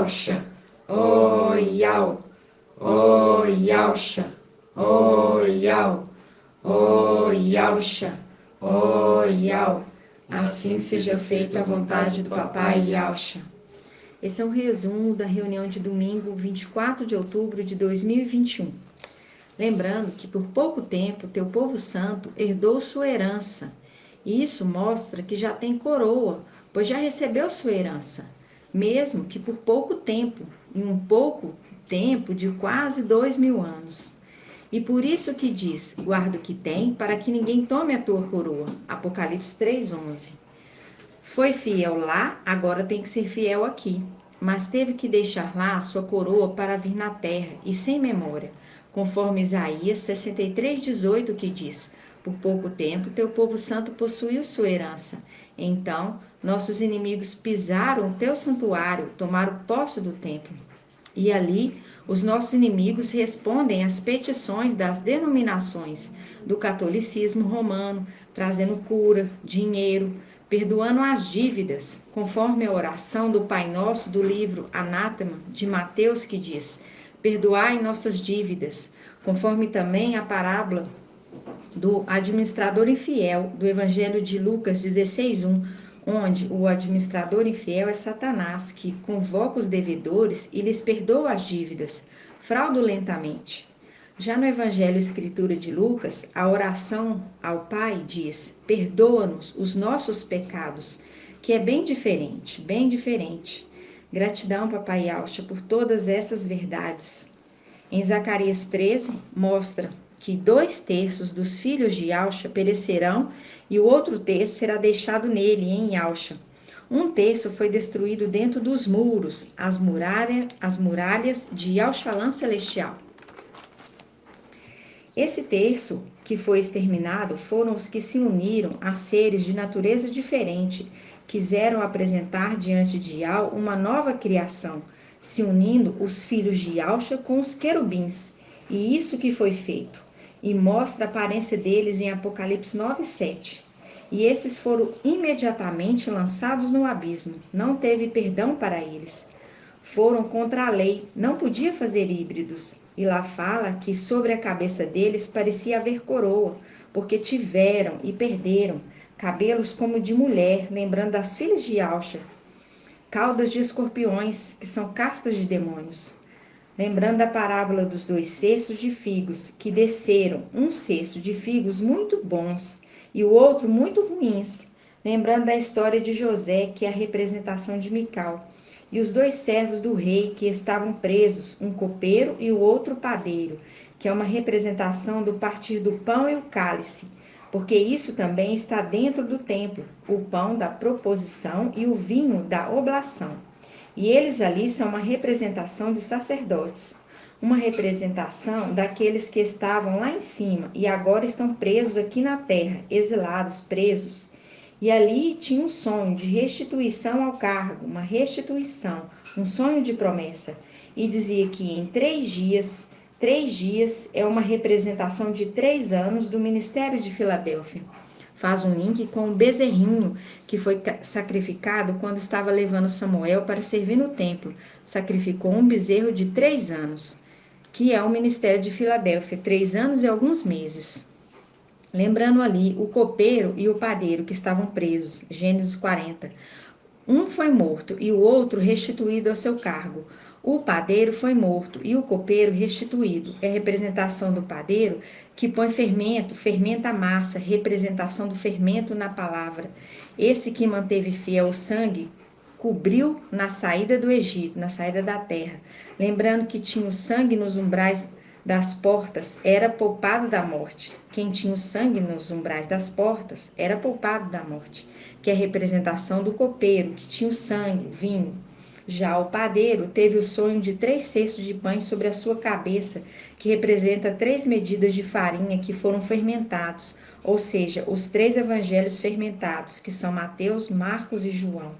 Yalcha, oh Yal, oh Yalcha, oh Yal, oh Yalcha, oh Yal. Assim seja feita a vontade do Papai Yalcha. Esse é um resumo da reunião de domingo, 24 de outubro de 2021. Lembrando que por pouco tempo teu povo santo herdou sua herança. E isso mostra que já tem coroa, pois já recebeu sua herança. Mesmo que por pouco tempo, em um pouco tempo de quase 2000 anos. E por isso que diz, guarda o que tem, para que ninguém tome a tua coroa. Apocalipse 3:11. Foi fiel lá, agora tem que ser fiel aqui. Mas teve que deixar lá a sua coroa para vir na terra, e sem memória. Conforme Isaías 63:18, que diz, por pouco tempo teu povo santo possuiu sua herança. Então, nossos inimigos pisaram o teu santuário, tomaram posse do templo. E ali, os nossos inimigos respondem às petições das denominações do catolicismo romano, trazendo cura, dinheiro, perdoando as dívidas, conforme a oração do Pai Nosso do livro Anátema de Mateus, que diz: perdoai nossas dívidas, conforme também a parábola do administrador infiel do Evangelho de Lucas 16:1, onde o administrador infiel é Satanás, que convoca os devedores e lhes perdoa as dívidas, fraudulentamente. Já no Evangelho Escritura de Lucas, a oração ao Pai diz: perdoa-nos os nossos pecados, que é bem diferente, bem diferente. Gratidão, Papai Yalcha, por todas essas verdades. Em Zacarias 13, mostra que 2/3 dos filhos de Yalcha perecerão e o outro terço será deixado nele, em Yalcha. 1/3 foi destruído dentro dos muros, as muralhas de Yalchalã Celestial. Esse terço que foi exterminado foram os que se uniram a seres de natureza diferente, quiseram apresentar diante de Yal uma nova criação, se unindo os filhos de Yalcha com os querubins. E isso que foi feito. E mostra a aparência deles em Apocalipse 9:7. E esses foram imediatamente lançados no abismo. Não teve perdão para eles. Foram contra a lei, não podia fazer híbridos. E lá fala que sobre a cabeça deles parecia haver coroa, porque tiveram e perderam cabelos como de mulher, lembrando das filhas de Yalcha, caudas de escorpiões, que são castas de demônios. Lembrando da parábola dos 2 cestos de figos, que desceram um cesto de figos muito bons e o outro muito ruins. Lembrando da história de José, que é a representação de Mical, e os 2 servos do rei que estavam presos, um copeiro e o outro padeiro, que é uma representação do partir do pão e o cálice, porque isso também está dentro do templo, o pão da proposição e o vinho da oblação. E eles ali são uma representação de sacerdotes, uma representação daqueles que estavam lá em cima e agora estão presos aqui na terra, exilados, presos. E ali tinha um sonho de restituição ao cargo, uma restituição, um sonho de promessa. E dizia que em 3 dias é uma representação de 3 anos do ministério de Filadélfia. Faz um link com o bezerrinho que foi sacrificado quando estava levando Samuel para servir no templo. Sacrificou um bezerro de 3 anos, que é o ministério de Filadélfia, 3 anos e alguns meses. Lembrando ali o copeiro e o padeiro que estavam presos, Gênesis 40. Um foi morto e o outro restituído ao seu cargo. O padeiro foi morto e o copeiro restituído. É a representação do padeiro que põe fermento, fermenta a massa, representação do fermento na palavra. Esse que manteve fiel o sangue, cobriu na saída do Egito, na saída da terra. Lembrando que tinha o sangue nos umbrais das portas, era poupado da morte. Quem tinha o sangue nos umbrais das portas, era poupado da morte. Que é a representação do copeiro, que tinha o sangue, o vinho. Já o padeiro teve o sonho de 3 cestos de pães sobre a sua cabeça, que representa 3 medidas de farinha que foram fermentados, ou seja, os 3 evangelhos fermentados, que são Mateus, Marcos e João.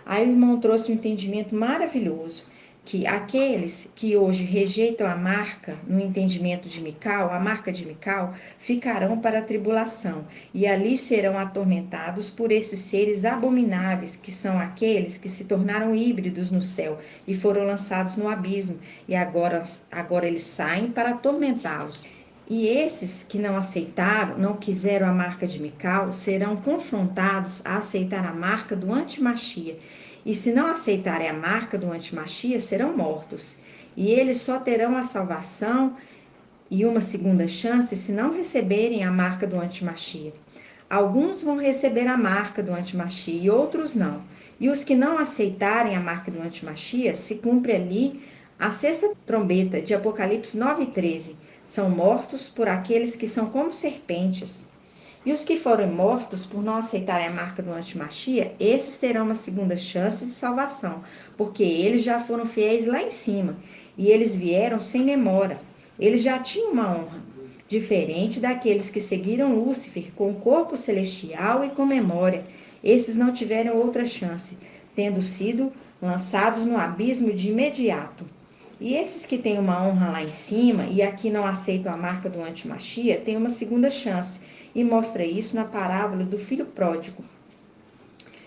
Aí o irmão trouxe um entendimento maravilhoso, que aqueles que hoje rejeitam a marca, no entendimento de Mical, a marca de Mical, ficarão para a tribulação, e ali serão atormentados por esses seres abomináveis, que são aqueles que se tornaram híbridos no céu e foram lançados no abismo, e agora eles saem para atormentá-los. E esses que não aceitaram, não quiseram a marca de Mical, serão confrontados a aceitar a marca do antimachia. E se não aceitarem a marca do antimachia, serão mortos. E eles só terão a salvação e uma segunda chance se não receberem a marca do antimachia. Alguns vão receber a marca do antimachia e outros não. E os que não aceitarem a marca do antimachia, se cumpre ali a sexta trombeta de Apocalipse 9:13. São mortos por aqueles que são como serpentes. E os que foram mortos por não aceitarem a marca do antimachia, esses terão uma segunda chance de salvação, porque eles já foram fiéis lá em cima, e eles vieram sem memória. Eles já tinham uma honra, diferente daqueles que seguiram Lúcifer com corpo celestial e com memória. Esses não tiveram outra chance, tendo sido lançados no abismo de imediato. E esses que têm uma honra lá em cima e aqui não aceitam a marca do antimachia, têm uma segunda chance, e mostra isso na parábola do filho pródigo.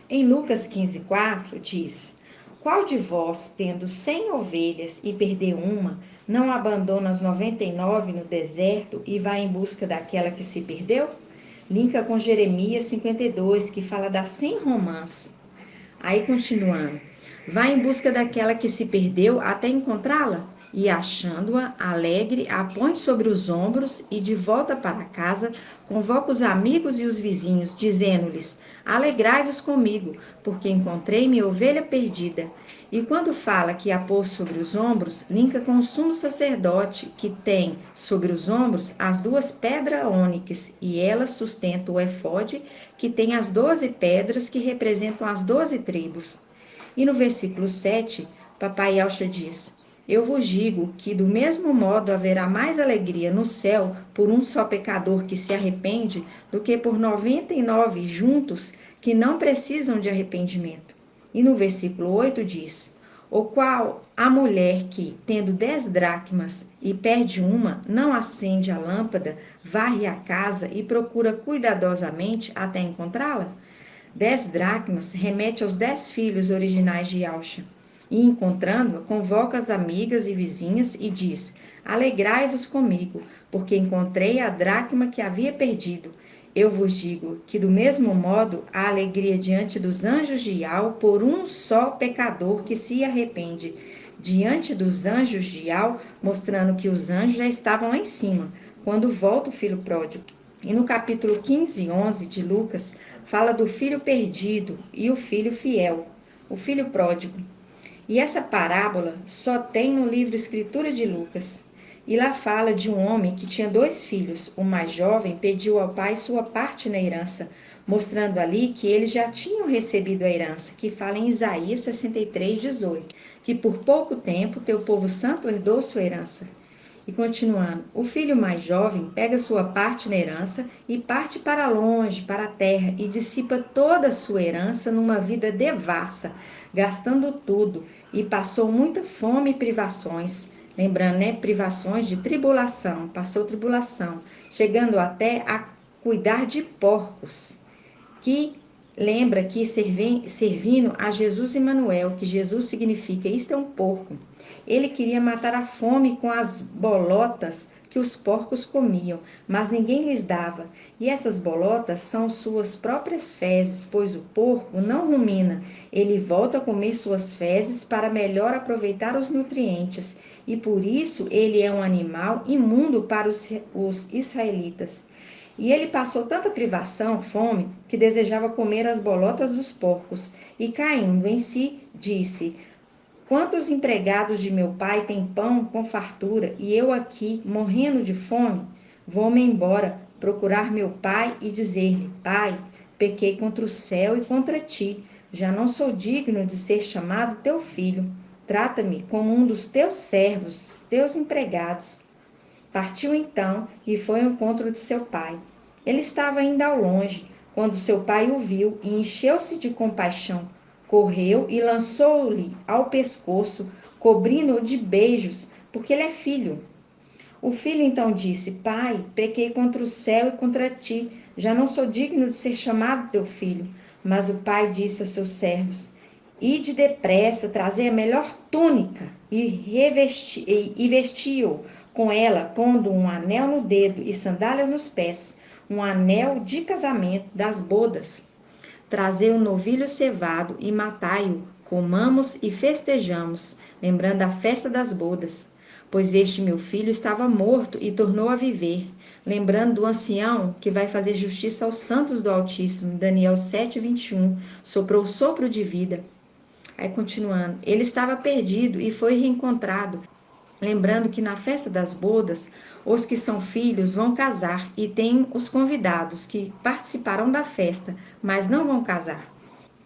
Em Lucas 15:4 diz: qual de vós, tendo 100 ovelhas e perder uma, não abandona as 99 no deserto e vai em busca daquela que se perdeu? Linka com Jeremias 52, que fala das 100 romãs. Aí continuando, vai em busca daquela que se perdeu até encontrá-la, e achando-a alegre, a põe sobre os ombros e de volta para casa convoca os amigos e os vizinhos, dizendo-lhes: alegrai-vos comigo, porque encontrei minha ovelha perdida. E quando fala que a pôs sobre os ombros, linka com o sumo sacerdote, que tem sobre os ombros as 2 pedras ônix, e ela sustenta o efode, que tem as 12 pedras que representam as 12 tribos. E no versículo 7, Papai Yalcha diz: eu vos digo que do mesmo modo haverá mais alegria no céu por um só pecador que se arrepende do que por 99 juntos que não precisam de arrependimento. E no versículo 8 diz: o qual a mulher que, tendo 10 dracmas e perde uma, não acende a lâmpada, varre a casa e procura cuidadosamente até encontrá-la? 10 dracmas remete aos 10 filhos originais de Yalcha. E encontrando-a, convoca as amigas e vizinhas e diz: alegrai-vos comigo, porque encontrei a dracma que havia perdido. Eu vos digo que do mesmo modo há alegria diante dos anjos de Yal por um só pecador que se arrepende. Diante dos anjos de Yal, mostrando que os anjos já estavam lá em cima, quando volta o filho pródigo. E no capítulo 15:11 de Lucas, fala do filho perdido e o filho fiel, o filho pródigo. E essa parábola só tem no livro Escritura de Lucas. E lá fala de um homem que tinha 2 filhos. O mais jovem pediu ao pai sua parte na herança, mostrando ali que eles já tinham recebido a herança, que fala em Isaías 63:18, que por pouco tempo teu povo santo herdou sua herança. E continuando, o filho mais jovem pega sua parte na herança e parte para longe, para a terra, e dissipa toda a sua herança numa vida devassa, gastando tudo, e passou muita fome e privações. Lembrando, né? Privações de tribulação, passou tribulação, chegando até a cuidar de porcos, que lembra que servindo a Jesus Emmanuel, que Jesus significa, isto é um porco. Ele queria matar a fome com as bolotas que os porcos comiam, mas ninguém lhes dava. E essas bolotas são suas próprias fezes, pois o porco não rumina. Ele volta a comer suas fezes para melhor aproveitar os nutrientes. E por isso ele é um animal imundo para os israelitas. E ele passou tanta privação, fome, que desejava comer as bolotas dos porcos. E caindo em si, disse: quantos empregados de meu pai têm pão com fartura, e eu aqui, morrendo de fome? Vou-me embora, procurar meu pai e dizer-lhe: Pai, pequei contra o céu e contra ti. Já não sou digno de ser chamado teu filho. Trata-me como um dos teus servos, teus empregados. Partiu então e foi ao encontro de seu pai. Ele estava ainda ao longe, quando seu pai o viu e encheu-se de compaixão. correu e lançou-lhe ao pescoço, cobrindo-o de beijos, porque ele é filho. O filho então disse: Pai, pequei contra o céu e contra ti, já não sou digno de ser chamado teu filho. Mas o pai disse a seus servos: Ide depressa, trazei a melhor túnica e vestiu com ela, pondo um anel no dedo e sandálias nos pés, um anel de casamento das bodas. Trazei um novilho cevado e matai-o, comamos e festejamos, lembrando a festa das bodas. Pois este meu filho estava morto e tornou a viver, lembrando do ancião que vai fazer justiça aos santos do Altíssimo. Daniel 7:21, soprou o sopro de vida. Aí continuando, ele estava perdido e foi reencontrado. Lembrando que na festa das bodas, os que são filhos vão casar e tem os convidados que participarão da festa, mas não vão casar.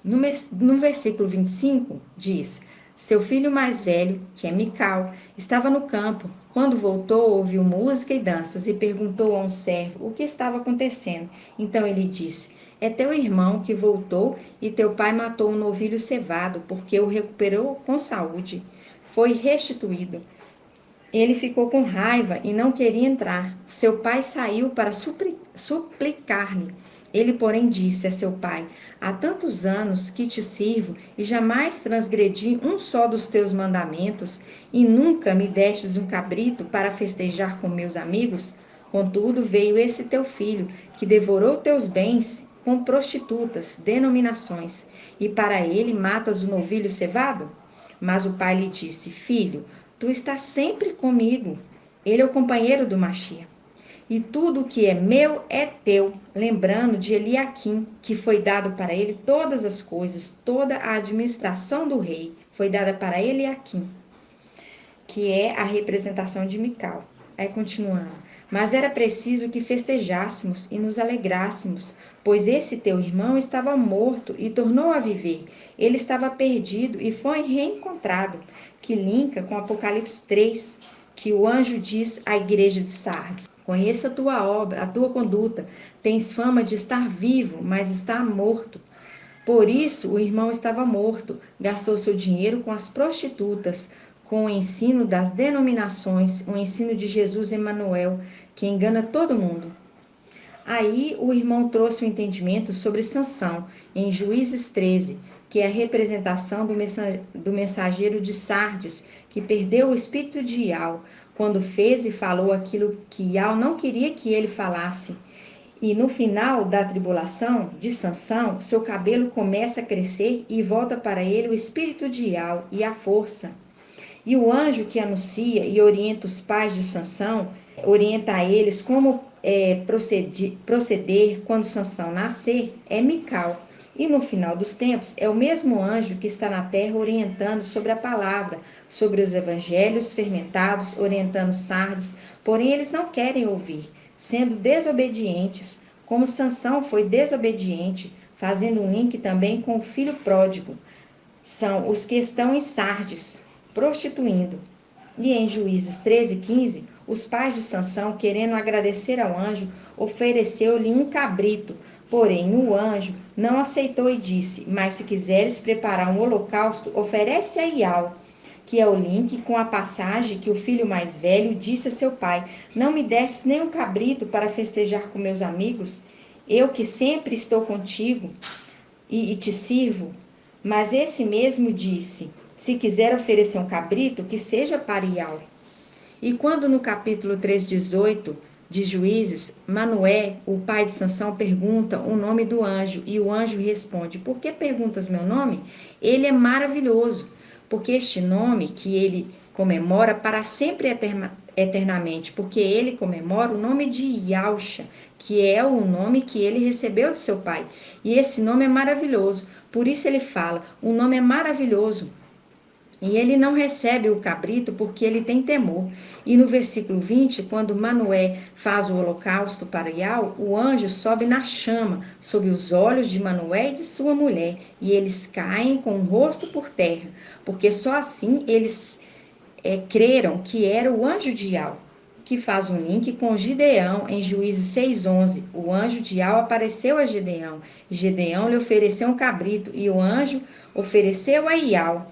No versículo 25 diz: Seu filho mais velho, que é Mical, estava no campo. Quando voltou, ouviu música e danças e perguntou a um servo o que estava acontecendo. Então ele disse: É teu irmão que voltou e teu pai matou um novilho cevado, porque o recuperou com saúde. Foi restituído. Ele ficou com raiva e não queria entrar. Seu pai saiu para suplicar-lhe. Ele, porém, disse a seu pai: Há tantos anos que te sirvo e jamais transgredi um só dos teus mandamentos, e nunca me destes um cabrito para festejar com meus amigos? Contudo, veio esse teu filho, que devorou teus bens com prostitutas, denominações, e para ele matas o novilho cevado? Mas o pai lhe disse: Filho, tu estás sempre comigo. Ele é o companheiro do Machia. E tudo o que é meu é teu. Lembrando de Eliaquim, que foi dado para ele todas as coisas, toda a administração do rei foi dada para Eliaquim, que é a representação de Mical. Aí continuando. Mas era preciso que festejássemos e nos alegrássemos, pois esse teu irmão estava morto e tornou a viver. Ele estava perdido e foi reencontrado, que linka com Apocalipse 3, que o anjo diz à igreja de Sardes: Conheço a tua obra, a tua conduta. Tens fama de estar vivo, mas está morto. Por isso, o irmão estava morto, gastou seu dinheiro com as prostitutas, com o ensino das denominações, o ensino de Jesus Emanuel, que engana todo mundo. Aí o irmão trouxe o entendimento sobre Sansão, em Juízes 13, que é a representação do mensageiro de Sardes, que perdeu o espírito de Ial, quando fez e falou aquilo que Ial não queria que ele falasse. E no final da tribulação de Sansão, seu cabelo começa a crescer e volta para ele o espírito de Ial e a força. E o anjo que anuncia e orienta os pais de Sansão, orienta a eles como proceder quando Sansão nascer, é Mical. E no final dos tempos, é o mesmo anjo que está na terra orientando sobre a palavra, sobre os evangelhos fermentados, orientando Sardes, porém eles não querem ouvir, sendo desobedientes, como Sansão foi desobediente, fazendo um link também com o filho pródigo. São os que estão em Sardes, prostituindo. E em Juízes 13:15, os pais de Sansão, querendo agradecer ao anjo, ofereceu-lhe um cabrito. Porém, o anjo não aceitou e disse: Mas se quiseres preparar um holocausto, oferece a Ial, que é o link com a passagem que o filho mais velho disse a seu pai: Não me destes nem um cabrito para festejar com meus amigos? Eu que sempre estou contigo e te sirvo. Mas esse mesmo disse: Se quiser oferecer um cabrito, que seja para Ial. E quando no capítulo 3:18 de Juízes, Manoé, o pai de Sansão, pergunta o nome do anjo, e o anjo responde: Por que perguntas meu nome? Ele é maravilhoso, porque este nome que ele comemora para sempre eternamente, porque ele comemora o nome de Yahusha, que é o nome que ele recebeu de seu pai. E esse nome é maravilhoso, por isso ele fala: o nome é maravilhoso. E ele não recebe o cabrito porque ele tem temor. E no versículo 20, quando Manoé faz o holocausto para Ial, o anjo sobe na chama sobre os olhos de Manoé e de sua mulher, e eles caem com o rosto por terra, porque só assim eles creram que era o anjo de Ial, que faz um link com Gideão em Juízes 6:11. O anjo de Iau apareceu a Gideão. Gideão lhe ofereceu um cabrito e o anjo ofereceu a Iau.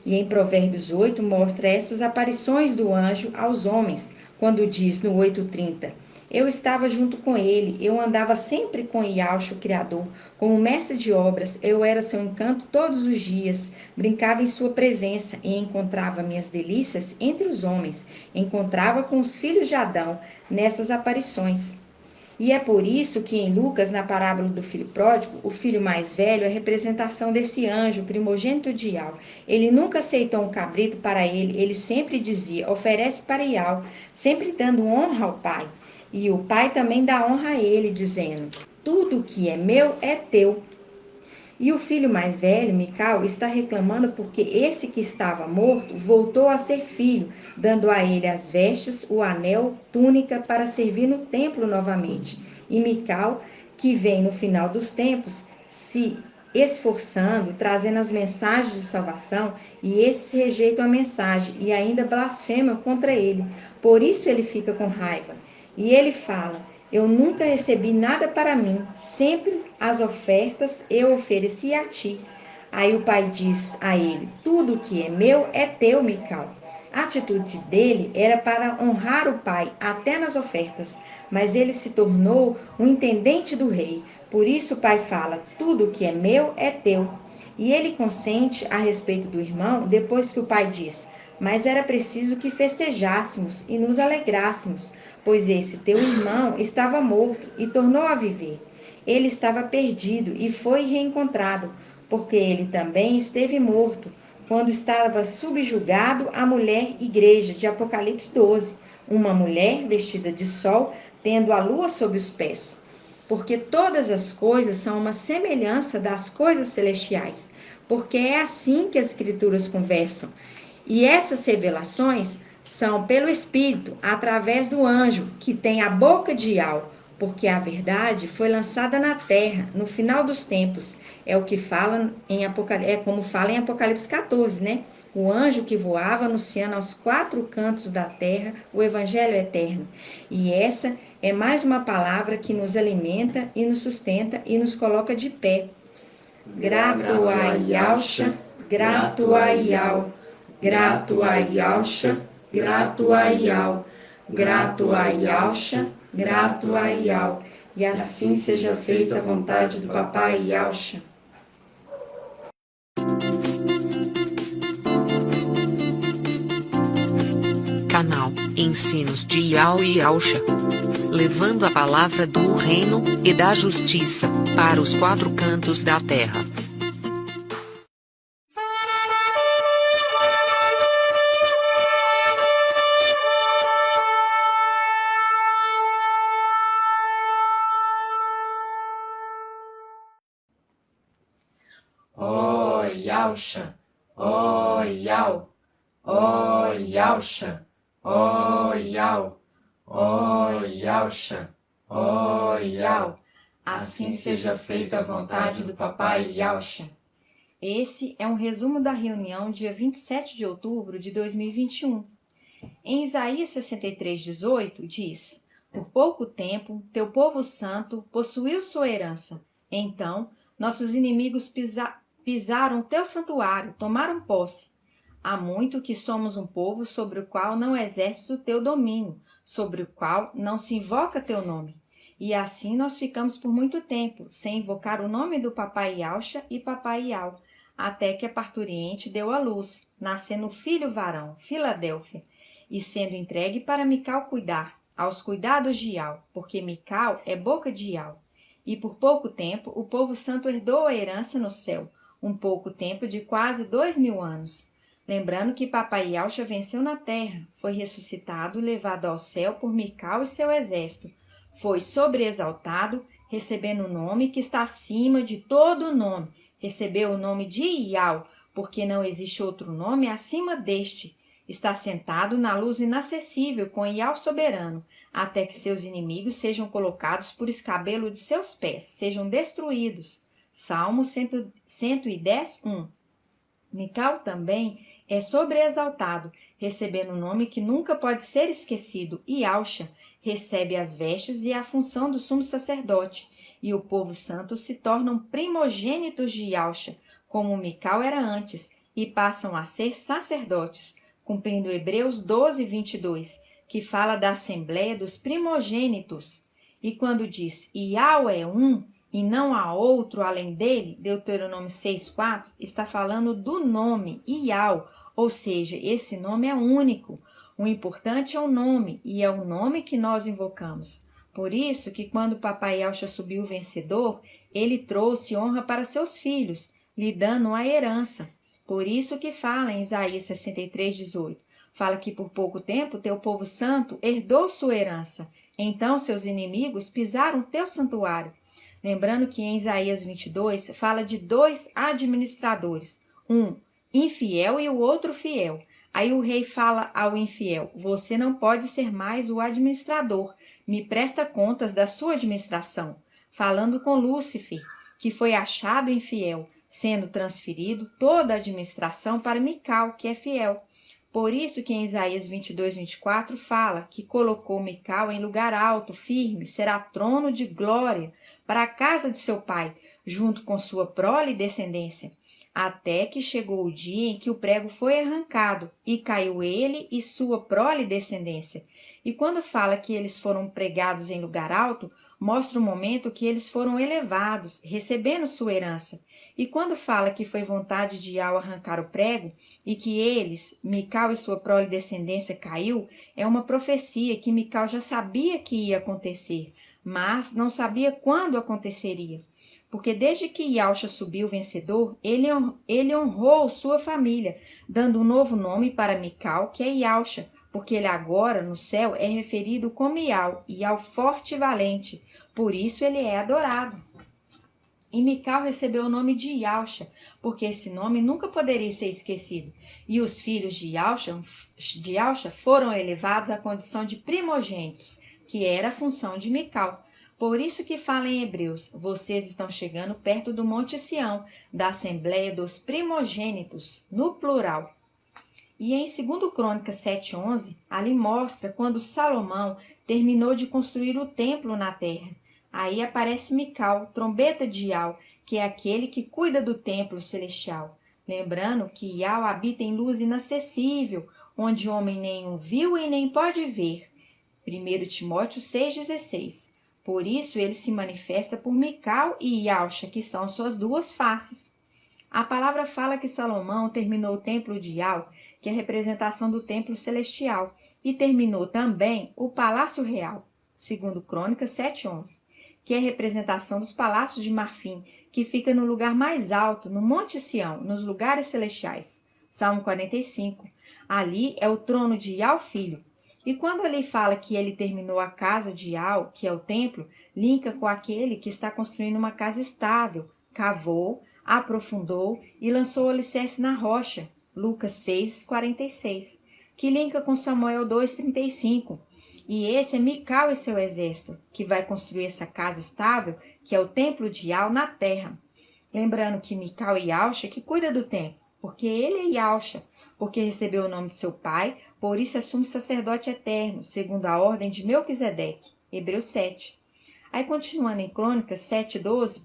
E em Provérbios 8 mostra essas aparições do anjo aos homens, quando diz no 8:30: eu estava junto com ele, eu andava sempre com Iauxa, o Criador. Como mestre de obras, eu era seu encanto todos os dias, brincava em sua presença e encontrava minhas delícias entre os homens, encontrava com os filhos de Adão nessas aparições. E é por isso que em Lucas, na parábola do filho pródigo, o filho mais velho é a representação desse anjo, primogênito de Iau. Ele nunca aceitou um cabrito para ele sempre dizia, oferece para Iau, sempre dando honra ao pai. E o pai também dá honra a ele, dizendo, tudo que é meu é teu. E o filho mais velho, Mical, está reclamando porque esse que estava morto voltou a ser filho, dando a ele as vestes, o anel, túnica, para servir no templo novamente. E Mical, que vem no final dos tempos, se esforçando, trazendo as mensagens de salvação, e esses rejeitam a mensagem e ainda blasfemam contra ele. Por isso ele fica com raiva. E ele fala, eu nunca recebi nada para mim, sempre as ofertas eu ofereci a ti. Aí o pai diz a ele, tudo que é meu é teu, Mical. A atitude dele era para honrar o pai, até nas ofertas, mas ele se tornou um intendente do rei. Por isso o pai fala, tudo que é meu é teu. E ele consente a respeito do irmão, depois que o pai diz, mas era preciso que festejássemos e nos alegrássemos, pois esse teu irmão estava morto e tornou a viver. Ele estava perdido e foi reencontrado, porque ele também esteve morto, quando estava subjugado à mulher igreja, de Apocalipse 12, uma mulher vestida de sol, tendo a lua sob os pés. Porque todas as coisas são uma semelhança das coisas celestiais, porque é assim que as escrituras conversam. E essas revelações são pelo Espírito, através do anjo, que tem a boca de Iau, porque a verdade foi lançada na terra, no final dos tempos. É o que fala em Apocalipse, é como fala em Apocalipse 14, né? O anjo que voava anunciando aos quatro cantos da terra o evangelho eterno. E essa é mais uma palavra que nos alimenta e nos sustenta e nos coloca de pé. Grato a Iauxa, grato a Iau. Grato a Iauxa, grato a Iau, grato a Iauxa, grato a Iau. E assim seja feita a vontade do papai Iauxa. Canal Ensinos de Iau e Iauxa, levando a palavra do reino e da justiça para os quatro cantos da terra. Ó Iauxa, ó Iau, ó Iauxa, ó Iau, ó Iauxa, ó Iau. Assim seja feita a vontade do papai Iauxa. Esse é um resumo da reunião dia 27 de outubro de 2021. Em Isaías 63:18 diz, por pouco tempo, teu povo santo possuiu sua herança. Então, nossos inimigos pisaram teu santuário, tomaram posse. Há muito que somos um povo sobre o qual não exerces o teu domínio, sobre o qual não se invoca teu nome. E assim nós ficamos por muito tempo, sem invocar o nome do papai Iauxa e papai Iau, até que a parturiente deu à luz, nascendo filho varão, Filadélfia, e sendo entregue para Mical cuidar, aos cuidados de Iau, porque Mical é boca de Iau. E por pouco tempo o povo santo herdou a herança no céu, um pouco tempo de quase 2000 anos. Lembrando que papai Iauxa venceu na terra, foi ressuscitado e levado ao céu por Mical e seu exército. Foi sobreexaltado, recebendo o nome que está acima de todo nome. Recebeu o nome de Iau, porque não existe outro nome acima deste. Está sentado na luz inacessível com Iau soberano, até que seus inimigos sejam colocados por escabelo de seus pés, sejam destruídos. Salmo 110:1. Mical também é sobreexaltado, recebendo um nome que nunca pode ser esquecido, Ialcha recebe as vestes e a função do sumo sacerdote, e o povo santo se tornam primogênitos de Ialcha, como Mical era antes, e passam a ser sacerdotes, cumprindo Hebreus 12, 22, que fala da assembleia dos primogênitos. E quando diz Ial é um, e não há outro além dele, Deuteronômio 6,4, está falando do nome, Ial, ou seja, esse nome é único. O importante é o nome, e é o nome que nós invocamos. Por isso que quando o papai Ialcha subiu vencedor, ele trouxe honra para seus filhos, lhe dando a herança. Por isso que fala em Isaías 63,18, fala que por pouco tempo teu povo santo herdou sua herança, então seus inimigos pisaram teu santuário. Lembrando que em Isaías 22 fala de dois administradores, um infiel e o outro fiel. Aí o rei fala ao infiel: você não pode ser mais o administrador, me presta contas da sua administração. Falando com Lúcifer, que foi achado infiel, sendo transferido toda a administração para Mical, que é fiel. Por isso que em Isaías 22, 24 fala que colocou Mical em lugar alto, firme, será trono de glória para a casa de seu pai, junto com sua prole e descendência, até que chegou o dia em que o prego foi arrancado, e caiu ele e sua prole e descendência. E quando fala que eles foram pregados em lugar alto, mostra o momento que eles foram elevados, recebendo sua herança. E quando fala que foi vontade de Ial arrancar o prego, e que eles, Mical e sua prole e descendência, caiu, é uma profecia que Mical já sabia que ia acontecer, mas não sabia quando aconteceria. Porque desde que Ialcha subiu vencedor, ele honrou sua família, dando um novo nome para Mical, que é Ialcha, porque ele agora, no céu, é referido como Ial, Ial forte e valente. Por isso ele é adorado. E Mical recebeu o nome de Ialcha, porque esse nome nunca poderia ser esquecido. E os filhos de Ialcha foram elevados à condição de primogênitos, que era a função de Mical. Por isso que fala em Hebreus, vocês estão chegando perto do Monte Sião, da Assembleia dos Primogênitos, no plural. E em 2 Crônicas 7,11, ali mostra quando Salomão terminou de construir o templo na terra. Aí aparece Mical, trombeta de Ial, que é aquele que cuida do templo celestial. Lembrando que Ial habita em luz inacessível, onde homem nenhum viu e nem pode ver. 1 Timóteo 6,16. Por isso ele se manifesta por Mical e Ialcha, que são suas duas faces. A palavra fala que Salomão terminou o templo de Ial, que é a representação do templo celestial, e terminou também o palácio real, segundo Crônicas 7,11, que é a representação dos palácios de marfim, que fica no lugar mais alto, no Monte Sião, nos lugares celestiais. Salmo 45. Ali é o trono de Ial filho. E quando ele fala que ele terminou a casa de Ial, que é o templo, linka com aquele que está construindo uma casa estável, cavou, aprofundou e lançou o alicerce na rocha, Lucas 6,46, que linka com Samuel 2,35. E esse é Mical e seu exército, que vai construir essa casa estável, que é o templo de Ial na terra. Lembrando que Mical e Ialcha que cuida do templo, porque ele é Ialcha, porque recebeu o nome de seu pai, por isso é sumo sacerdote eterno, segundo a ordem de Melquisedeque, Hebreus 7. Aí continuando em Crônicas 7,12,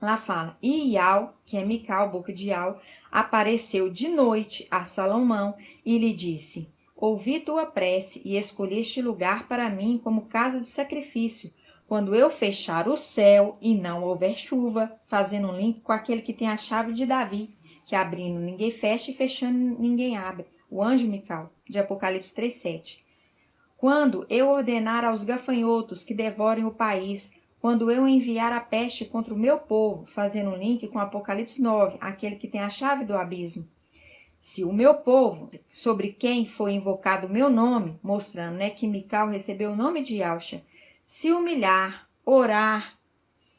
lá fala, e Ial, que é Mical, boca de Ial, apareceu de noite a Salomão e lhe disse, ouvi tua prece e escolhi este lugar para mim como casa de sacrifício, quando eu fechar o céu e não houver chuva, fazendo um link com aquele que tem a chave de Davi, que abrindo ninguém fecha e fechando ninguém abre, o anjo Mical, de Apocalipse 3,7. Quando eu ordenar aos gafanhotos que devorem o país, quando eu enviar a peste contra o meu povo, fazendo um link com Apocalipse 9, aquele que tem a chave do abismo. Se o meu povo, sobre quem foi invocado o meu nome, mostrando que Mical recebeu o nome de Ialcha, se humilhar, orar,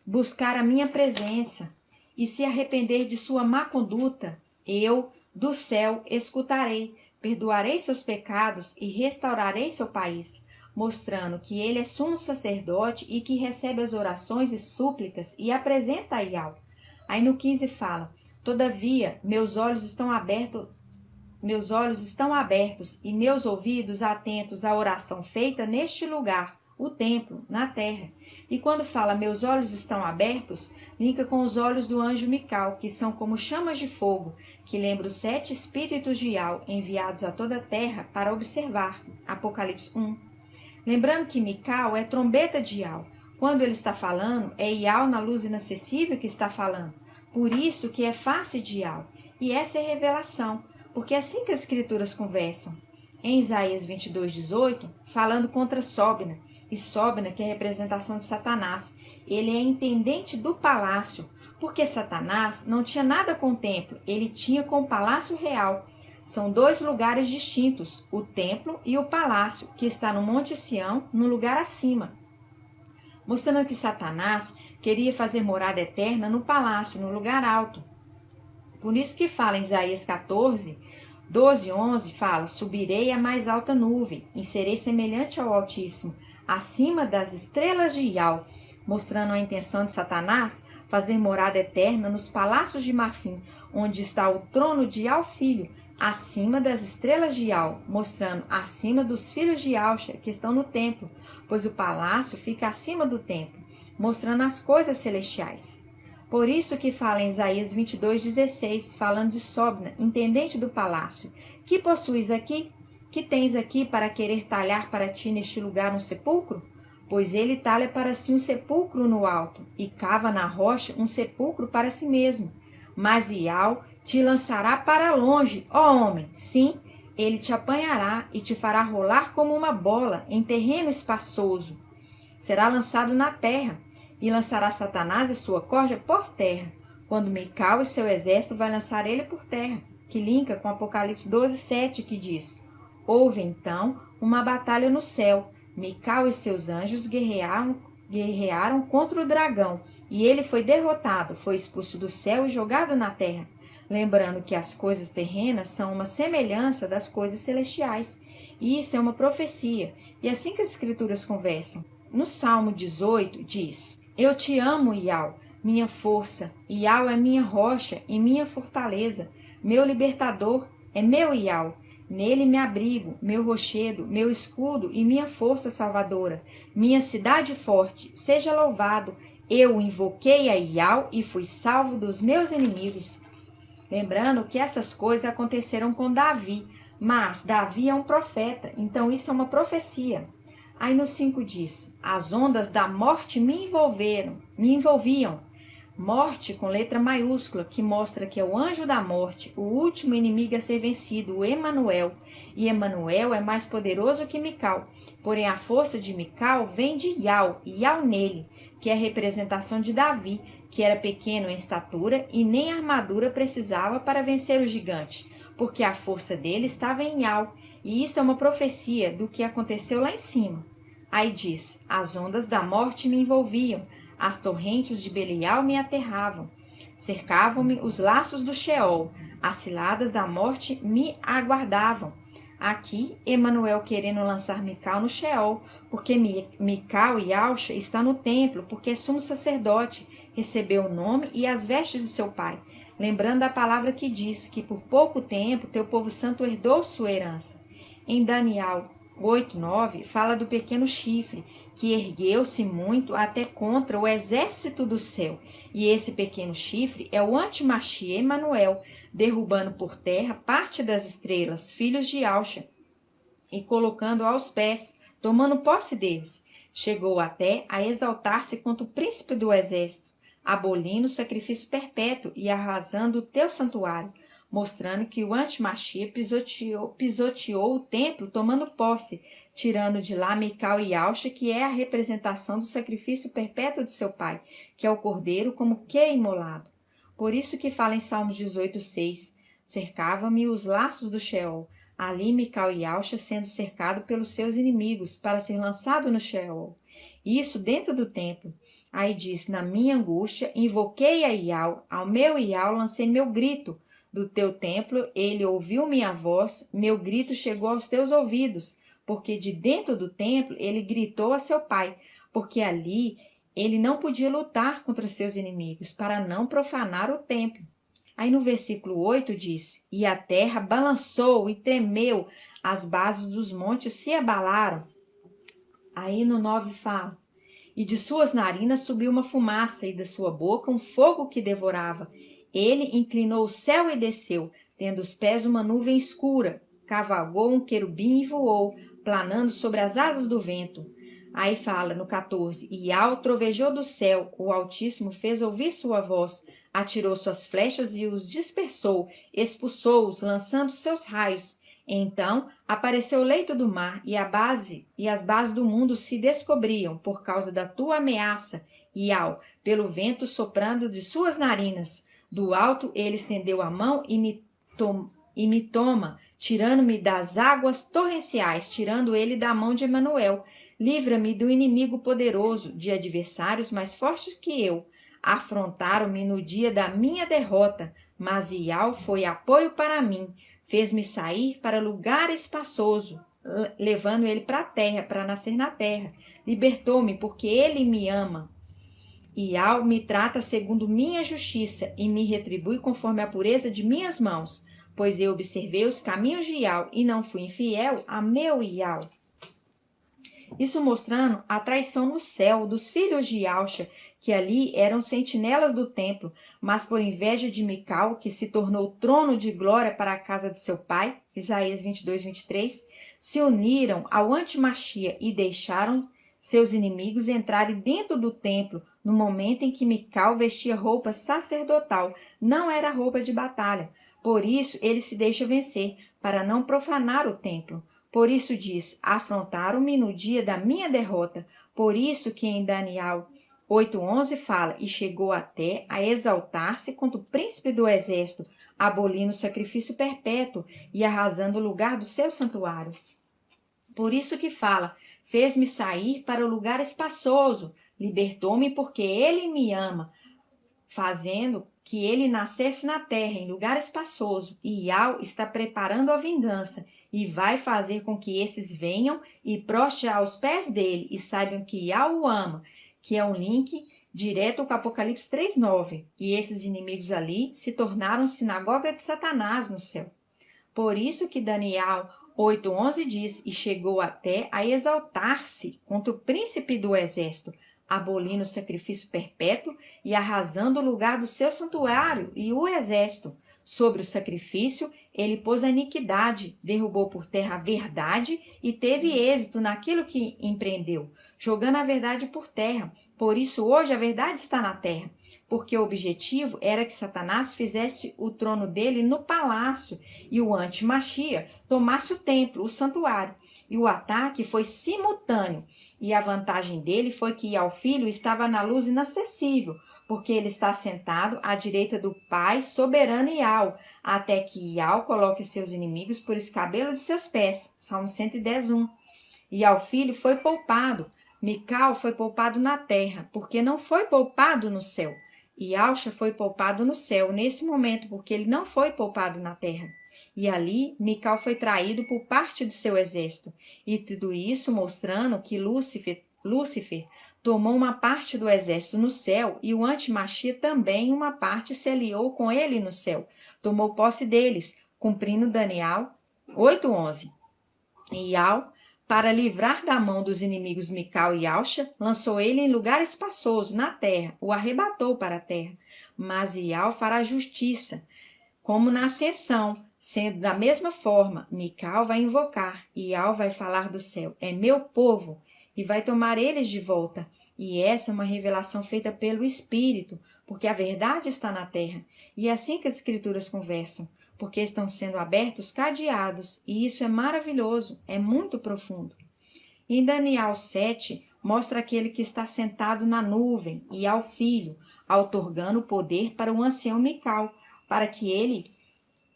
buscar a minha presença e se arrepender de sua má conduta, eu, do céu, escutarei, perdoarei seus pecados e restaurarei seu país, mostrando que ele é sumo sacerdote e que recebe as orações e súplicas e apresenta a Ial. Aí no 15 fala, Todavia, meus olhos estão abertos e meus ouvidos atentos à oração feita neste lugar, o templo, na terra. E quando fala meus olhos estão abertos, linka com os olhos do anjo Mical, que são como chamas de fogo, que lembra os 7 espíritos de Ial enviados a toda a terra para observar. Apocalipse 1. Lembrando que Mical é trombeta de Ial. Quando ele está falando, é Ial na luz inacessível que está falando. Por isso que é face de Ial. E essa é a revelação, porque é assim que as escrituras conversam. Em Isaías 22:18, falando contra Sobna, e Sobna, que é a representação de Satanás, ele é intendente do palácio, porque Satanás não tinha nada com o templo, ele tinha com o palácio real. São 2 lugares distintos, o templo e o palácio, que está no Monte Sião, no lugar acima. Mostrando que Satanás queria fazer morada eterna no palácio, no lugar alto. Por isso que fala em Isaías 14:12-11, fala: subirei à mais alta nuvem, e serei semelhante ao Altíssimo, acima das estrelas de Ial, mostrando a intenção de Satanás fazer morada eterna nos palácios de marfim, onde está o trono de Ial filho, acima das estrelas de Ial, mostrando acima dos filhos de Ialcha que estão no templo, pois o palácio fica acima do templo, mostrando as coisas celestiais. Por isso que fala em Isaías 22:16, falando de Sobna, intendente do palácio: que possuis aqui? Que tens aqui para querer talhar para ti neste lugar um sepulcro? Pois ele talha para si um sepulcro no alto, e cava na rocha um sepulcro para si mesmo. Mas Ial te lançará para longe, ó homem, sim, ele te apanhará e te fará rolar como uma bola em terreno espaçoso. Será lançado na terra, e lançará Satanás e sua corja por terra, quando Mical e seu exército vai lançar ele por terra, que linka com Apocalipse 12:7, que diz: houve então uma batalha no céu, Mical e seus anjos guerrearam contra o dragão, e ele foi derrotado, foi expulso do céu e jogado na terra. Lembrando que as coisas terrenas são uma semelhança das coisas celestiais, e isso é uma profecia, e é assim que as escrituras conversam. No Salmo 18 diz: eu te amo, Ial, minha força. Ial é minha rocha e minha fortaleza. Meu libertador é meu Ial. Nele me abrigo, meu rochedo, meu escudo e minha força salvadora. Minha cidade forte, seja louvado. Eu invoquei a Ial e fui salvo dos meus inimigos. Lembrando que essas coisas aconteceram com Davi, mas Davi é um profeta, então isso é uma profecia. Aí no 5 diz: as ondas da morte me envolviam. Morte com letra maiúscula, que mostra que é o anjo da morte, o último inimigo a ser vencido, o Emanuel. E Emanuel é mais poderoso que Mical. Porém, a força de Mical vem de Ial, e Ial nele, que é a representação de Davi, que era pequeno em estatura e nem armadura precisava para vencer o gigante, porque a força dele estava em Ial. E isso é uma profecia do que aconteceu lá em cima. Aí diz: as ondas da morte me envolviam, as torrentes de Belial me aterravam, cercavam-me os laços do Sheol, as ciladas da morte me aguardavam. Aqui, Emanuel querendo lançar Mical no Sheol, porque Mical e Ialcha está no templo, porque é sumo sacerdote, recebeu o nome e as vestes de seu pai. Lembrando a palavra que diz que por pouco tempo teu povo santo herdou sua herança. Em Daniel 8:9, fala do pequeno chifre, que ergueu-se muito até contra o exército do céu. E esse pequeno chifre é o antimachia Emanuel, derrubando por terra parte das estrelas, filhos de Ialcha, e colocando aos pés, tomando posse deles. Chegou até a exaltar-se contra o príncipe do exército, abolindo o sacrifício perpétuo e arrasando o teu santuário, mostrando que o antimachia pisoteou o templo, tomando posse, tirando de lá Mical e Ialcha, que é a representação do sacrifício perpétuo de seu pai, que é o cordeiro como que imolado. Por isso que fala em Salmos 18:6, cercavam-me os laços do Sheol, ali Mical e Ialcha sendo cercado pelos seus inimigos, para ser lançado no Sheol. Isso dentro do templo. Aí diz: na minha angústia invoquei a Ial, ao meu Ial lancei meu grito. Do teu templo ele ouviu minha voz, meu grito chegou aos teus ouvidos, porque de dentro do templo ele gritou a seu pai, porque ali ele não podia lutar contra seus inimigos, para não profanar o templo. Aí no versículo 8 diz: E a terra balançou e tremeu, as bases dos montes se abalaram. Aí no 9 fala: E de suas narinas subiu uma fumaça, e da sua boca um fogo que devorava. Ele inclinou o céu e desceu, tendo os pés uma nuvem escura. Cavalgou um querubim e voou, planando sobre as asas do vento. Aí fala no 14: E ao trovejou do céu, o Altíssimo fez ouvir sua voz, atirou suas flechas e os dispersou, expulsou-os, lançando seus raios. Então apareceu o leito do mar, e as bases do mundo se descobriam por causa da tua ameaça, pelo vento soprando de suas narinas. Do alto ele estendeu a mão e me toma, tirando-me das águas torrenciais, tirando ele da mão de Emanuel. Livra-me do inimigo poderoso, de adversários mais fortes que eu. Afrontaram-me no dia da minha derrota, mas Iau foi apoio para mim. Fez-me sair para lugar espaçoso, levando ele para a terra, para nascer na terra. Libertou-me, porque ele me ama. Iau me trata segundo minha justiça e me retribui conforme a pureza de minhas mãos, pois eu observei os caminhos de Iau e não fui infiel a meu Iau. Isso mostrando a traição no céu dos filhos de Alxa, que ali eram sentinelas do templo, mas por inveja de Mical, que se tornou trono de glória para a casa de seu pai, Isaías 22, 23, se uniram ao antimachia e deixaram seus inimigos entrarem dentro do templo no momento em que Mical vestia roupa sacerdotal, não era roupa de batalha. Por isso ele se deixa vencer, para não profanar o templo. Por isso diz: afrontaram-me no dia da minha derrota. Por isso que em Daniel 8:11 fala: e chegou até a exaltar-se contra o príncipe do exército, abolindo o sacrifício perpétuo e arrasando o lugar do seu santuário. Por isso que fala: fez-me sair para o lugar espaçoso, libertou-me porque ele me ama, fazendo que ele nascesse na terra, em lugar espaçoso. E Iau está preparando a vingança e vai fazer com que esses venham e prostem aos pés dele e saibam que Iau o ama, que é um link direto com Apocalipse 3:9. E esses inimigos ali se tornaram sinagoga de Satanás no céu. Por isso que Daniel 8:11 diz: e chegou até a exaltar-se contra o príncipe do exército, abolindo o sacrifício perpétuo e arrasando o lugar do seu santuário e o exército. Sobre o sacrifício, ele pôs a iniquidade, derrubou por terra a verdade e teve êxito naquilo que empreendeu, jogando a verdade por terra. Por isso, hoje, a verdade está na terra, porque o objetivo era que Satanás fizesse o trono dele no palácio e o antimachia tomasse o templo, o santuário. E o ataque foi simultâneo. E a vantagem dele foi que Iau filho estava na luz inacessível, porque ele está sentado à direita do Pai soberano Iau, até que Iau coloque seus inimigos por escabelo de seus pés. Salmo 110:1. Iau filho foi poupado. Mical foi poupado na terra, porque não foi poupado no céu. E Alxa foi poupado no céu nesse momento, porque ele não foi poupado na terra. E ali Mical foi traído por parte do seu exército. E tudo isso mostrando que Lúcifer tomou uma parte do exército no céu e o antimachia também uma parte se aliou com ele no céu. Tomou posse deles, cumprindo Daniel 8:11. E Iau, para livrar da mão dos inimigos Mical e Alxa, lançou ele em lugar espaçoso na terra, o arrebatou para a terra. Mas Iau fará justiça, como na ascensão, sendo da mesma forma, Mical vai invocar, e Iau vai falar do céu: é meu povo, e vai tomar eles de volta. E essa é uma revelação feita pelo Espírito, porque a verdade está na terra. E é assim que as Escrituras conversam, porque estão sendo abertos cadeados, e isso é maravilhoso, é muito profundo. Em Daniel 7, mostra aquele que está sentado na nuvem e ao filho, outorgando poder para o ancião Mical, para que ele,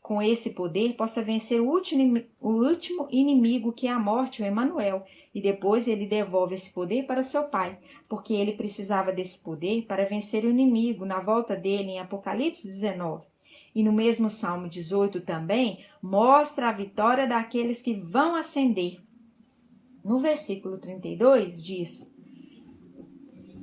com esse poder, possa vencer o último inimigo, que é a morte, o Emanuel, e depois ele devolve esse poder para seu pai, porque ele precisava desse poder para vencer o inimigo na volta dele em Apocalipse 19. E no mesmo Salmo 18 também, mostra a vitória daqueles que vão ascender. No versículo 32 diz: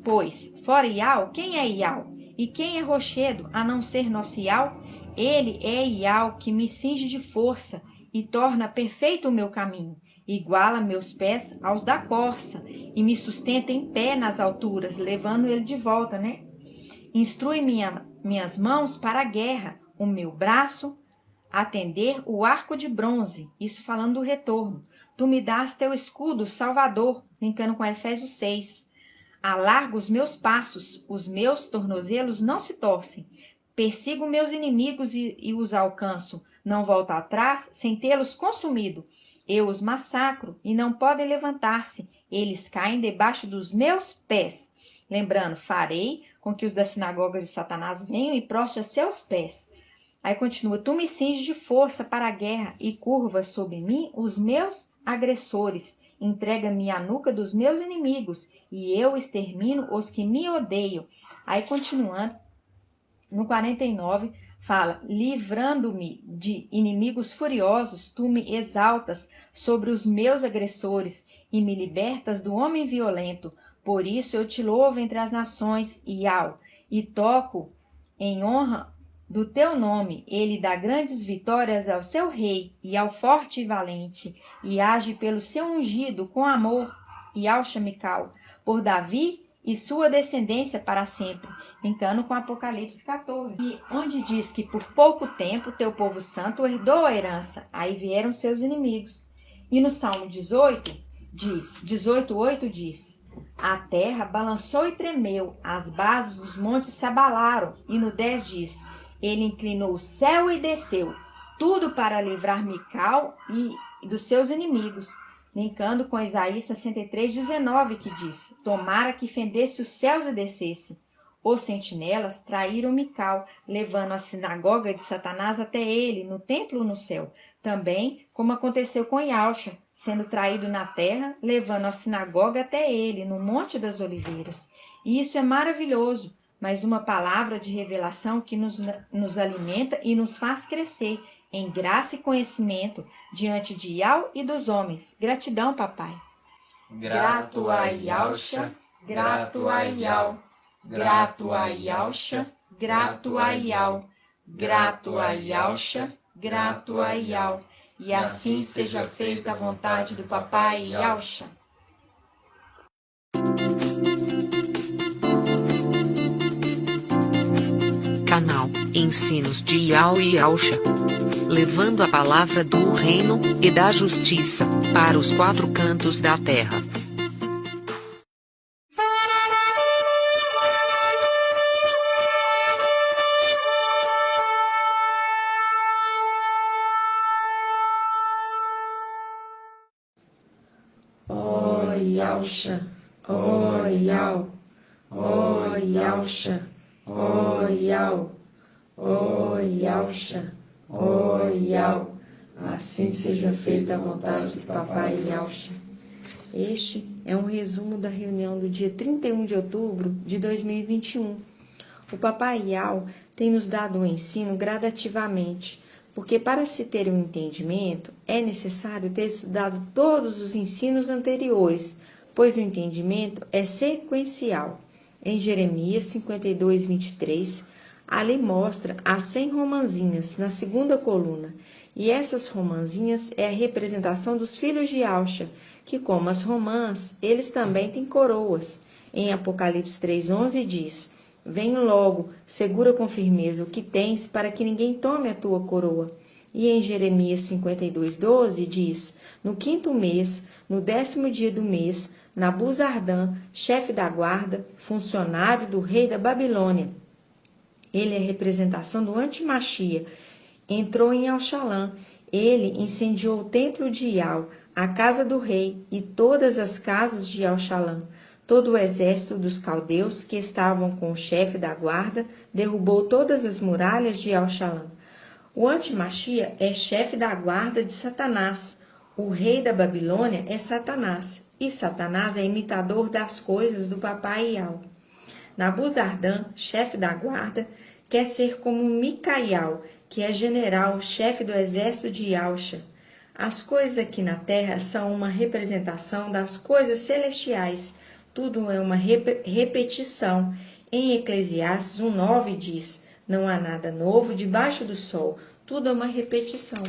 pois, fora Iau, quem é Iau? E quem é Rochedo, a não ser nosso Iau? Ele é Iau que me cinge de força e torna perfeito o meu caminho. Iguala meus pés aos da corça e me sustenta em pé nas alturas, levando ele de volta, né? Instrui minhas mãos para a guerra, o meu braço a tender o arco de bronze. Isso falando do retorno. Tu me dás teu escudo salvador, linkando com Efésios 6. Alargo os meus passos, os meus tornozelos não se torcem. Persigo meus inimigos e os alcanço. Não volto atrás sem tê-los consumido. Eu os massacro e não podem levantar-se. Eles caem debaixo dos meus pés. Lembrando, farei com que os das sinagogas de Satanás venham e prostem a seus pés. Aí continua, tu me cinges de força para a guerra e curvas sobre mim os meus agressores. Entrega-me a nuca dos meus inimigos e eu extermino os que me odeiam. Aí continuando, no 49, fala, livrando-me de inimigos furiosos, tu me exaltas sobre os meus agressores e me libertas do homem violento. Por isso eu te louvo entre as nações, Iau, e toco em honra do teu nome. Ele dá grandes vitórias ao seu rei e ao forte e valente, e age pelo seu ungido com amor, Iau Shamical, por Davi e sua descendência para sempre, linkando com Apocalipse 14, e onde diz que por pouco tempo teu povo santo herdou a herança, aí vieram seus inimigos. E no Salmo 18:8 diz, a terra balançou e tremeu, as bases dos montes se abalaram, e no 10 diz, ele inclinou o céu e desceu, tudo para livrar Mical e dos seus inimigos, linkando com Isaías 63:19, que diz, tomara que fendesse os céus e descesse. Os sentinelas traíram Mical, levando a sinagoga de Satanás até ele, no templo no céu. Também, como aconteceu com Iausha, sendo traído na terra, levando a sinagoga até ele, no Monte das Oliveiras. E isso é maravilhoso, mas uma palavra de revelação que nos alimenta e nos faz crescer em graça e conhecimento diante de Iau e dos homens. Gratidão, papai. Grato a Iausha, grato a Iau, grato a Iausha, grato a Iau, grato a Iausha, grato a Iau. E assim seja feita a vontade do papai Iausha. Canal Ensinos de Iau e Iausha, levando a palavra do reino e da justiça para os quatro cantos da terra. Ó Iausha, ó Iau, ó Iausha, ó Iau, ó Iausha, ó Iau, assim seja feita a vontade do papai Iausha. Este é um resumo da reunião do dia 31 de outubro de 2021. O papai Iau tem nos dado um ensino gradativamente, porque para se ter um entendimento é necessário ter estudado todos os ensinos anteriores, pois o entendimento é sequencial. Em Jeremias 52:23, ali mostra as 100 romanzinhas na segunda coluna, e essas romanzinhas é a representação dos filhos de Iausha, que como as romãs, eles também têm coroas. Em Apocalipse 3:11 diz, vem logo, segura com firmeza o que tens, para que ninguém tome a tua coroa. E em Jeremias 52:12 diz, no 5º mês, no 10º dia do mês, Nabuzardã, chefe da guarda, funcionário do rei da Babilônia, ele é representação do Antimachia, entrou em Auxalã. Ele incendiou o templo de Iau, a casa do rei e todas as casas de Auxalã. Todo o exército dos caldeus que estavam com o chefe da guarda derrubou todas as muralhas de Auxalã. O Antimachia é chefe da guarda de Satanás. O rei da Babilônia é Satanás, e Satanás é imitador das coisas do papai Iau. Nabuzardã, chefe da guarda, quer ser como Micaial, que é general, chefe do exército de Iausha. As coisas aqui na terra são uma representação das coisas celestiais. Tudo é uma repetição. Em Eclesiastes 1:9 diz, Não há nada novo debaixo do sol, tudo é uma repetição.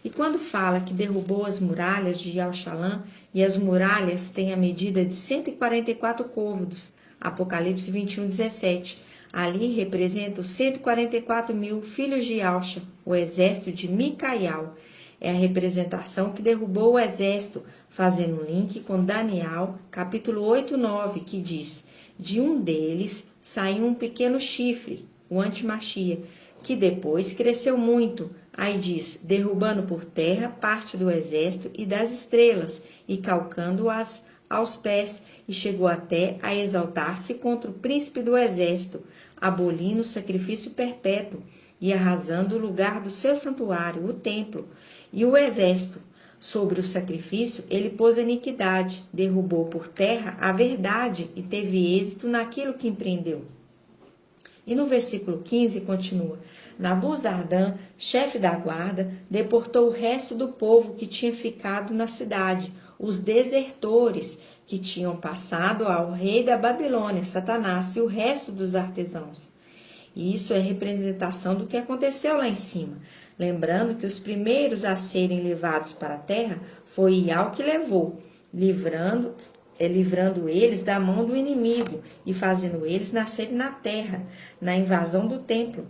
E quando fala que derrubou as muralhas de Yal-Shalã, e as muralhas têm a medida de 144 côvados, Apocalipse 21:17, ali representa os 144 mil filhos de Yalcha, o exército de Micaial. É a representação que derrubou o exército, fazendo um link com Daniel, capítulo 8:9, que diz: de um deles saiu um pequeno chifre, o Antimachia, que depois cresceu muito. Aí diz, derrubando por terra parte do exército e das estrelas, e calcando-as aos pés, e chegou até a exaltar-se contra o príncipe do exército, abolindo o sacrifício perpétuo, e arrasando o lugar do seu santuário, o templo, e o exército. Sobre o sacrifício, ele pôs a iniquidade, derrubou por terra a verdade e teve êxito naquilo que empreendeu. E no versículo 15 continua: Nabuzardã, chefe da guarda, deportou o resto do povo que tinha ficado na cidade, os desertores que tinham passado ao rei da Babilônia, Satanás, e o resto dos artesãos. E isso é representação do que aconteceu lá em cima. Lembrando que os primeiros a serem levados para a terra foi Ial que levou, livrando eles da mão do inimigo e fazendo eles nascerem na terra, na invasão do templo.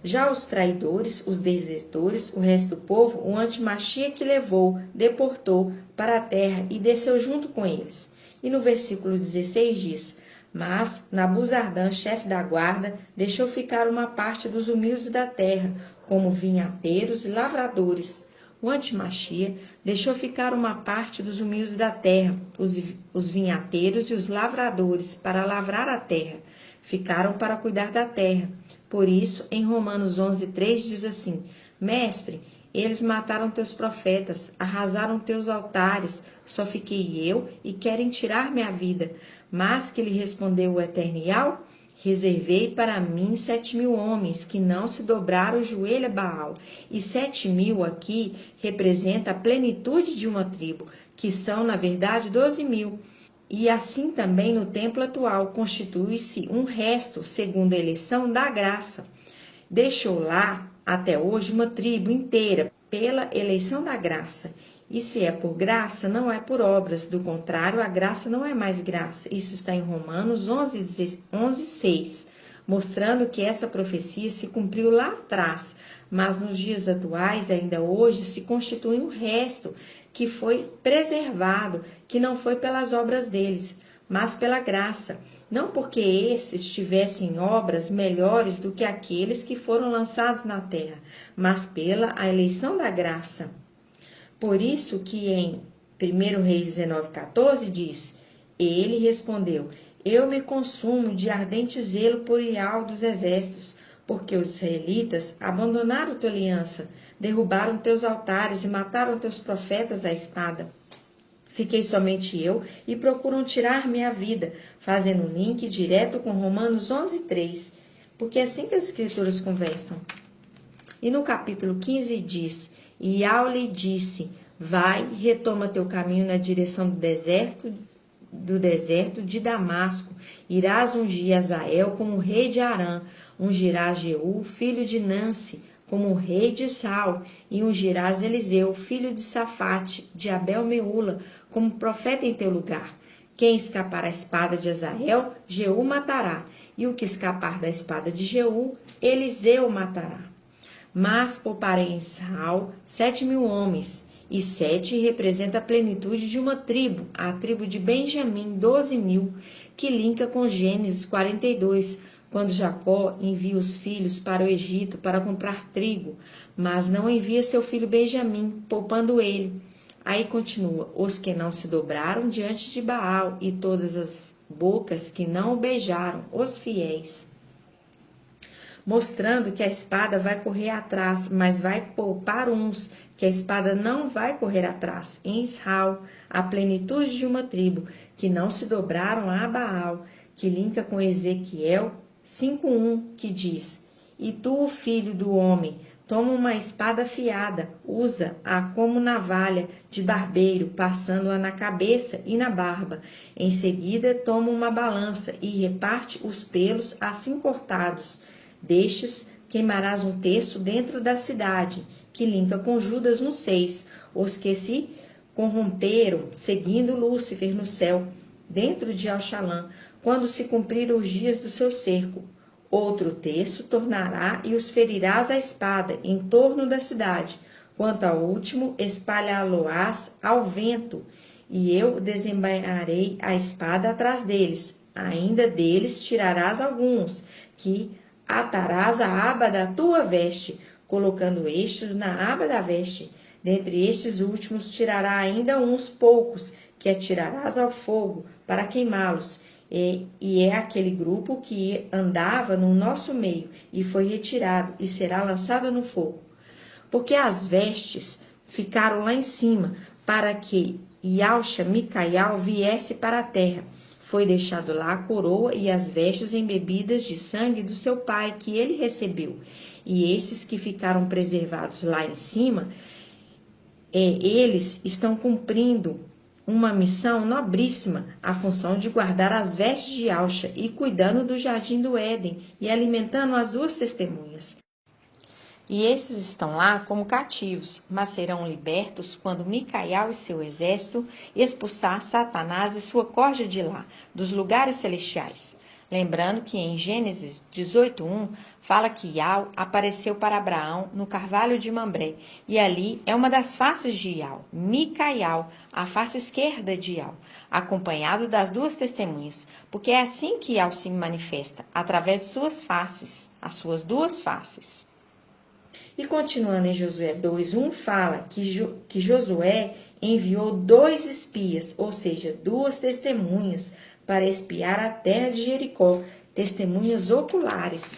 Já os traidores, os desertores, o resto do povo, o Antimachia que levou, deportou para a terra e desceu junto com eles. E no versículo 16 diz: Mas Nabuzardã, chefe da guarda, deixou ficar uma parte dos humildes da terra, como vinhateiros e lavradores. O Antimachia deixou ficar uma parte dos humildes da terra, os vinhateiros e os lavradores, para lavrar a terra. Ficaram para cuidar da terra. Por isso, em Romanos 11:3 diz assim: Mestre, eles mataram teus profetas, arrasaram teus altares, só fiquei eu e querem tirar minha vida. Mas que lhe respondeu o Eterno Ial? Reservei para mim 7.000 homens que não se dobraram o joelho a Baal. E 7.000 aqui representa a plenitude de uma tribo, que são, na verdade, 12.000. E assim também no templo atual constitui-se um resto, segundo a eleição da graça. Deixou lá, até hoje, uma tribo inteira, pela eleição da graça. E se é por graça, não é por obras. Do contrário, a graça não é mais graça. Isso está em Romanos 11:6, mostrando que essa profecia se cumpriu lá atrás, mas nos dias atuais, ainda hoje, se constitui um resto que foi preservado, que não foi pelas obras deles, mas pela graça. Não porque esses tivessem obras melhores do que aqueles que foram lançados na terra, mas pela a eleição da graça. Por isso que em 1 Reis 19:14 diz: Ele respondeu: Eu me consumo de ardente zelo por Ial dos exércitos, porque os israelitas abandonaram tua aliança, derrubaram teus altares e mataram teus profetas à espada. Fiquei somente eu e procuram tirar minha vida, fazendo um link direto com Romanos 11:3, porque é assim que as escrituras conversam. E no capítulo 15 diz: Ial lhe disse: Vai, retoma teu caminho na direção do deserto de Damasco. Irás ungir Azael como rei de Arã, ungirás Jeú, filho de Nansi, como rei de Sal, e ungirás Eliseu, filho de Safate, de Abel-Meula, como profeta em teu lugar. Quem escapar à espada de Azael, Jeú matará, e o que escapar da espada de Jeú, Eliseu matará. Mas pouparei em Sal 7.000 homens, e 7 representa a plenitude de uma tribo, a tribo de Benjamim, 12.000, que linka com Gênesis 42, quando Jacó envia os filhos para o Egito para comprar trigo, mas não envia seu filho Benjamim, poupando ele. Aí continua: os que não se dobraram diante de Baal, e todas as bocas que não o beijaram, os fiéis. Mostrando que a espada vai correr atrás, mas vai poupar uns, que a espada não vai correr atrás. Em Israel, a plenitude de uma tribo, que não se dobraram a Baal, que linka com Ezequiel 5:1, que diz: E tu, filho do homem, toma uma espada afiada, usa-a como navalha de barbeiro, passando-a na cabeça e na barba. Em seguida, toma uma balança e reparte os pelos assim cortados. Destes, queimarás um terço dentro da cidade, que linka com Judas no 6, os que se corromperam, seguindo Lúcifer no céu, dentro de Alxalã, quando se cumpriram os dias do seu cerco. Outro terço tornará e os ferirás à espada em torno da cidade. Quanto ao último, espalhá-lo-ás ao vento, e eu desembainharei a espada atrás deles. Ainda deles tirarás alguns, que atarás a aba da tua veste, colocando estes na aba da veste. Dentre estes últimos tirará ainda uns poucos, que atirarás ao fogo, para queimá-los. E é aquele grupo que andava no nosso meio, e foi retirado, e será lançado no fogo. Porque as vestes ficaram lá em cima, para que Yalxa Micaial viesse para a terra. Foi deixado lá a coroa e as vestes embebidas de sangue do seu pai, que ele recebeu. E esses que ficaram preservados lá em cima, eles estão cumprindo uma missão nobríssima, a função de guardar as vestes de Yalxa e cuidando do jardim do Éden e alimentando as duas testemunhas. E esses estão lá como cativos, mas serão libertos quando Micaial e seu exército expulsar Satanás e sua corja de lá, dos lugares celestiais. Lembrando que em Gênesis 18:1 fala que Iau apareceu para Abraão no carvalho de Mambré, e ali é uma das faces de Iau, Micaial, a face esquerda de Iau, acompanhado das duas testemunhas, porque é assim que Iau se manifesta, através de suas faces, as suas duas faces. E continuando em Josué 2:1, fala que Josué enviou 2 espias, ou seja, 2 testemunhas, para espiar a terra de Jericó, testemunhas oculares,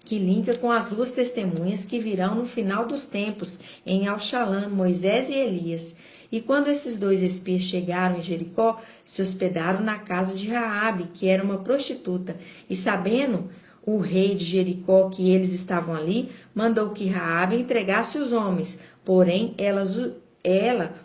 que linka com as 2 testemunhas que virão no final dos tempos, em Alxalã, Moisés e Elias. E quando esses 2 espias chegaram em Jericó, se hospedaram na casa de Raabe, que era uma prostituta, e sabendo o rei de Jericó que eles estavam ali, mandou que Raabe entregasse os homens, porém ela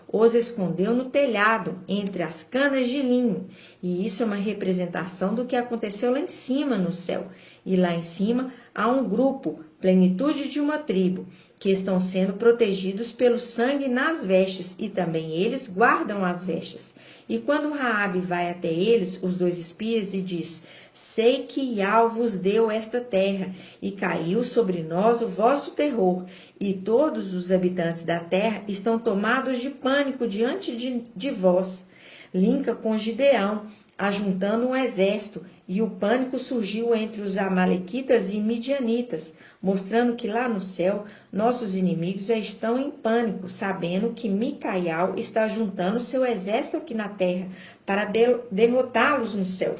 os escondeu no telhado, entre as canas de linho. E isso é uma representação do que aconteceu lá em cima no céu. E lá em cima há um grupo, plenitude de uma tribo, que estão sendo protegidos pelo sangue nas vestes, e também eles guardam as vestes. E quando Raabe vai até eles, os 2 espias, e diz: sei que Iau vos deu esta terra, e caiu sobre nós o vosso terror, e todos os habitantes da terra estão tomados de pânico diante de vós. Linka com Gideão, ajuntando um exército, e o pânico surgiu entre os amalequitas e midianitas, mostrando que lá no céu nossos inimigos já estão em pânico, sabendo que Micaial está juntando seu exército aqui na terra para derrotá-los no céu.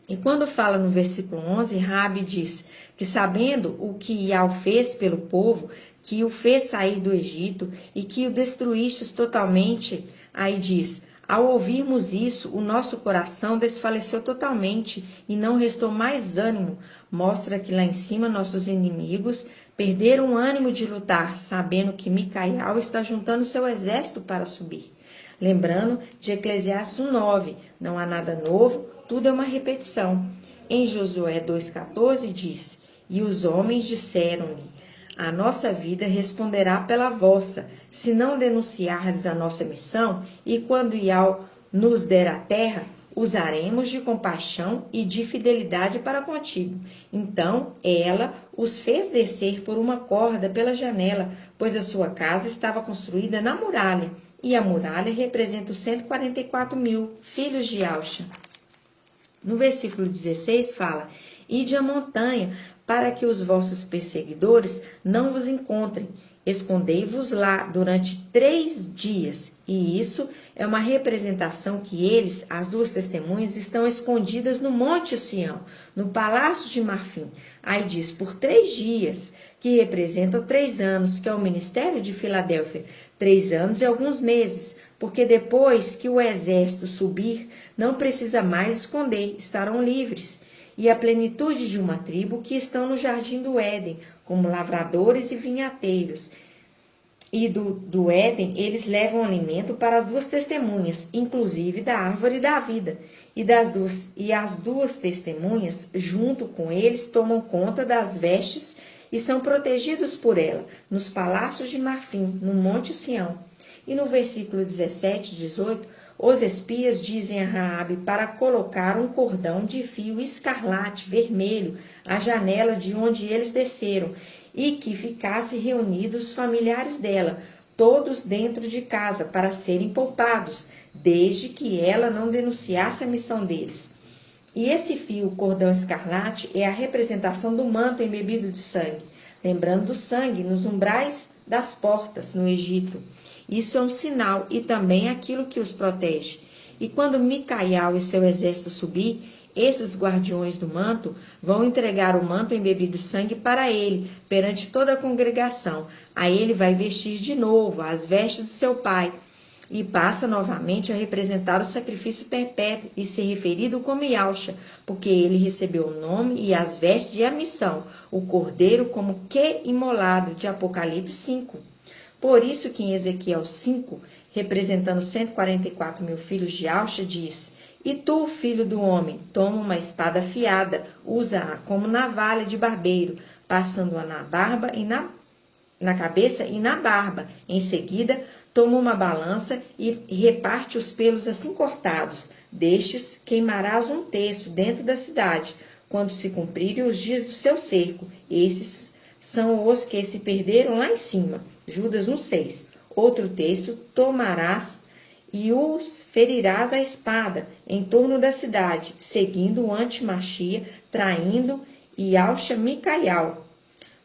E quando fala no versículo 11, Raabe diz que sabendo o que Iau fez pelo povo, que o fez sair do Egito e que o destruístes totalmente, aí diz: ao ouvirmos isso, o nosso coração desfaleceu totalmente e não restou mais ânimo. Mostra que lá em cima nossos inimigos perderam o ânimo de lutar, sabendo que Micaial está juntando seu exército para subir. Lembrando de Eclesiastes 9, não há nada novo, tudo é uma repetição. Em Josué 2,14 diz: e os homens disseram-lhe: a nossa vida responderá pela vossa, se não denunciardes a nossa missão, e quando Iau nos der a terra, usaremos de compaixão e de fidelidade para contigo. Então ela os fez descer por uma corda pela janela, pois a sua casa estava construída na muralha, e a muralha representa os 144.000 filhos de Yalxa. No versículo 16 fala: ide à montanha, para que os vossos perseguidores não vos encontrem. Escondei-vos lá durante 3 dias. E isso é uma representação que eles, as 2 testemunhas, estão escondidas no Monte Sião, no Palácio de Marfim. Aí diz, por 3 dias, que representam 3 anos, que é o ministério de Filadélfia. 3 anos e alguns meses, porque depois que o exército subir, não precisa mais esconder, estarão livres. E a plenitude de uma tribo que estão no jardim do Éden, como lavradores e vinhateiros. e do Éden, eles levam alimento para as duas testemunhas, inclusive da árvore da vida. E as duas testemunhas, junto com eles, tomam conta das vestes e são protegidos por ela, nos palácios de marfim, no Monte Sião. E no versículo 17 e 18, os espias dizem a Raabe para colocar um cordão de fio escarlate vermelho à janela de onde eles desceram, e que ficasse reunidos os familiares dela, todos dentro de casa, para serem poupados, desde que ela não denunciasse a missão deles. E esse fio, o cordão escarlate, é a representação do manto embebido de sangue, lembrando do sangue nos umbrais das portas no Egito. Isso é um sinal e também aquilo que os protege. E quando Micaial e seu exército subir, esses guardiões do manto vão entregar o manto embebido de sangue para ele, perante toda a congregação. Aí ele vai vestir de novo as vestes de seu pai e passa novamente a representar o sacrifício perpétuo e ser referido como Yalcha, porque ele recebeu o nome e as vestes de missão, o cordeiro como que imolado, de Apocalipse 5. Por isso que em Ezequiel 5, representando 144 mil filhos de Yalcha, diz: E tu, filho do homem, toma uma espada afiada, usa-a como navalha de barbeiro, passando-a na barba e na cabeça e na barba. Em seguida, toma uma balança e reparte os pelos assim cortados. Destes queimarás um terço dentro da cidade, quando se cumprirem os dias do seu cerco. Esses são os que se perderam lá em cima. Judas 1,6. Outro terço tomarás e os ferirás a espada em torno da cidade, seguindo o antimachia, traindo Yalcha Micaial.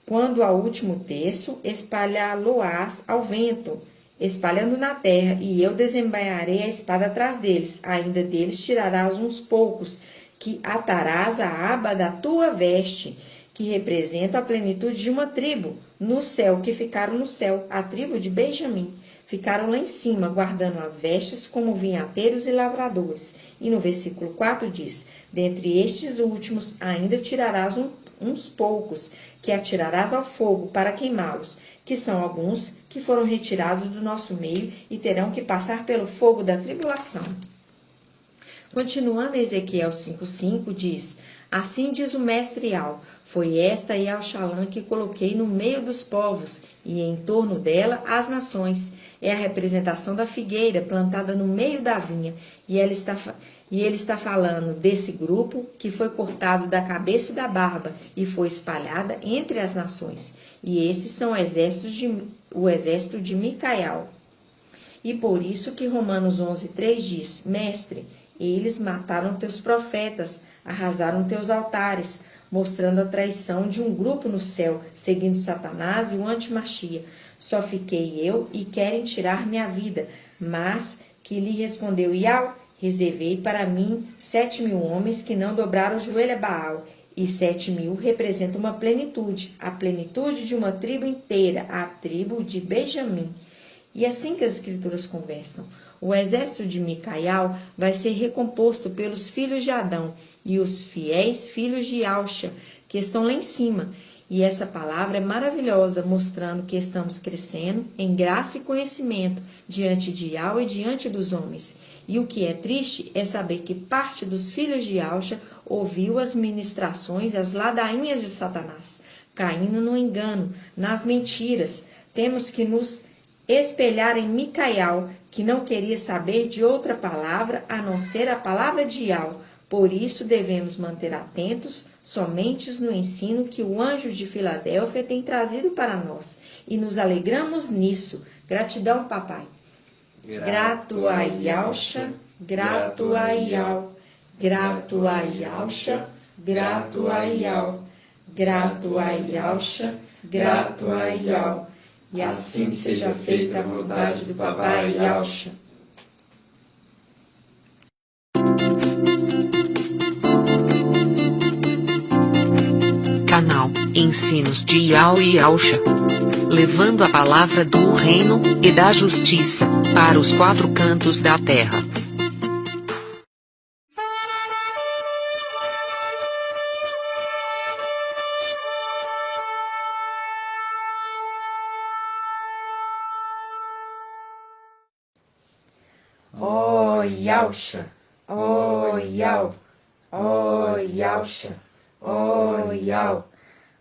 Quando ao último terço, espalhá-lo-ás ao vento, espalhando na terra, e eu desembainharei a espada atrás deles. Ainda deles tirarás uns poucos, que atarás a aba da tua veste, que representa a plenitude de uma tribo, no céu, que ficaram no céu, a tribo de Benjamim. Ficaram lá em cima, guardando as vestes como vinhateiros e lavradores. E no versículo 4 diz: Dentre estes últimos ainda tirarás uns poucos, que atirarás ao fogo para queimá-los, que são alguns que foram retirados do nosso meio e terão que passar pelo fogo da tribulação. Continuando, Ezequiel 5,5 diz: Assim diz o mestre Al, foi esta Yalchalã que coloquei no meio dos povos, e em torno dela as nações. É a representação da figueira plantada no meio da vinha, e ele está falando desse grupo que foi cortado da cabeça e da barba, e foi espalhada entre as nações. E esses são o exército de Micaial. E por isso que Romanos 11,3 diz: Mestre, eles mataram teus profetas, arrasaram teus altares, mostrando a traição de um grupo no céu, seguindo Satanás e o antimachia. Só fiquei eu e querem tirar minha vida. Mas que lhe respondeu Ial: Reservei para mim 7.000 homens que não dobraram o joelho a Baal. E 7.000 representa uma plenitude, a plenitude de uma tribo inteira, a tribo de Benjamim. E assim que as escrituras conversam, o exército de Micaial vai ser recomposto pelos filhos de Adão e os fiéis filhos de Yalcha, que estão lá em cima. E essa palavra é maravilhosa, mostrando que estamos crescendo em graça e conhecimento diante de Yahweh e diante dos homens. E o que é triste é saber que parte dos filhos de Yalcha ouviu as ministrações, as ladainhas de Satanás, caindo no engano, nas mentiras. Temos que nos espelhar em Micaial, que não queria saber de outra palavra a não ser a palavra de Yahweh. Por isso devemos manter atentos somente no ensino que o anjo de Filadélfia tem trazido para nós. E nos alegramos nisso. Gratidão, papai. Grato a Yalcha, grato a Yal, grato a Yalcha, grato a Yal, grato a Yalcha, grato a Yal. E assim seja feita a vontade do papai Yalcha. Canal Ensinos de Yao e Yalcha, levando a palavra do reino e da justiça para os quatro cantos da terra. Yalcha, ó Yal, ó Yalcha, ó Yal,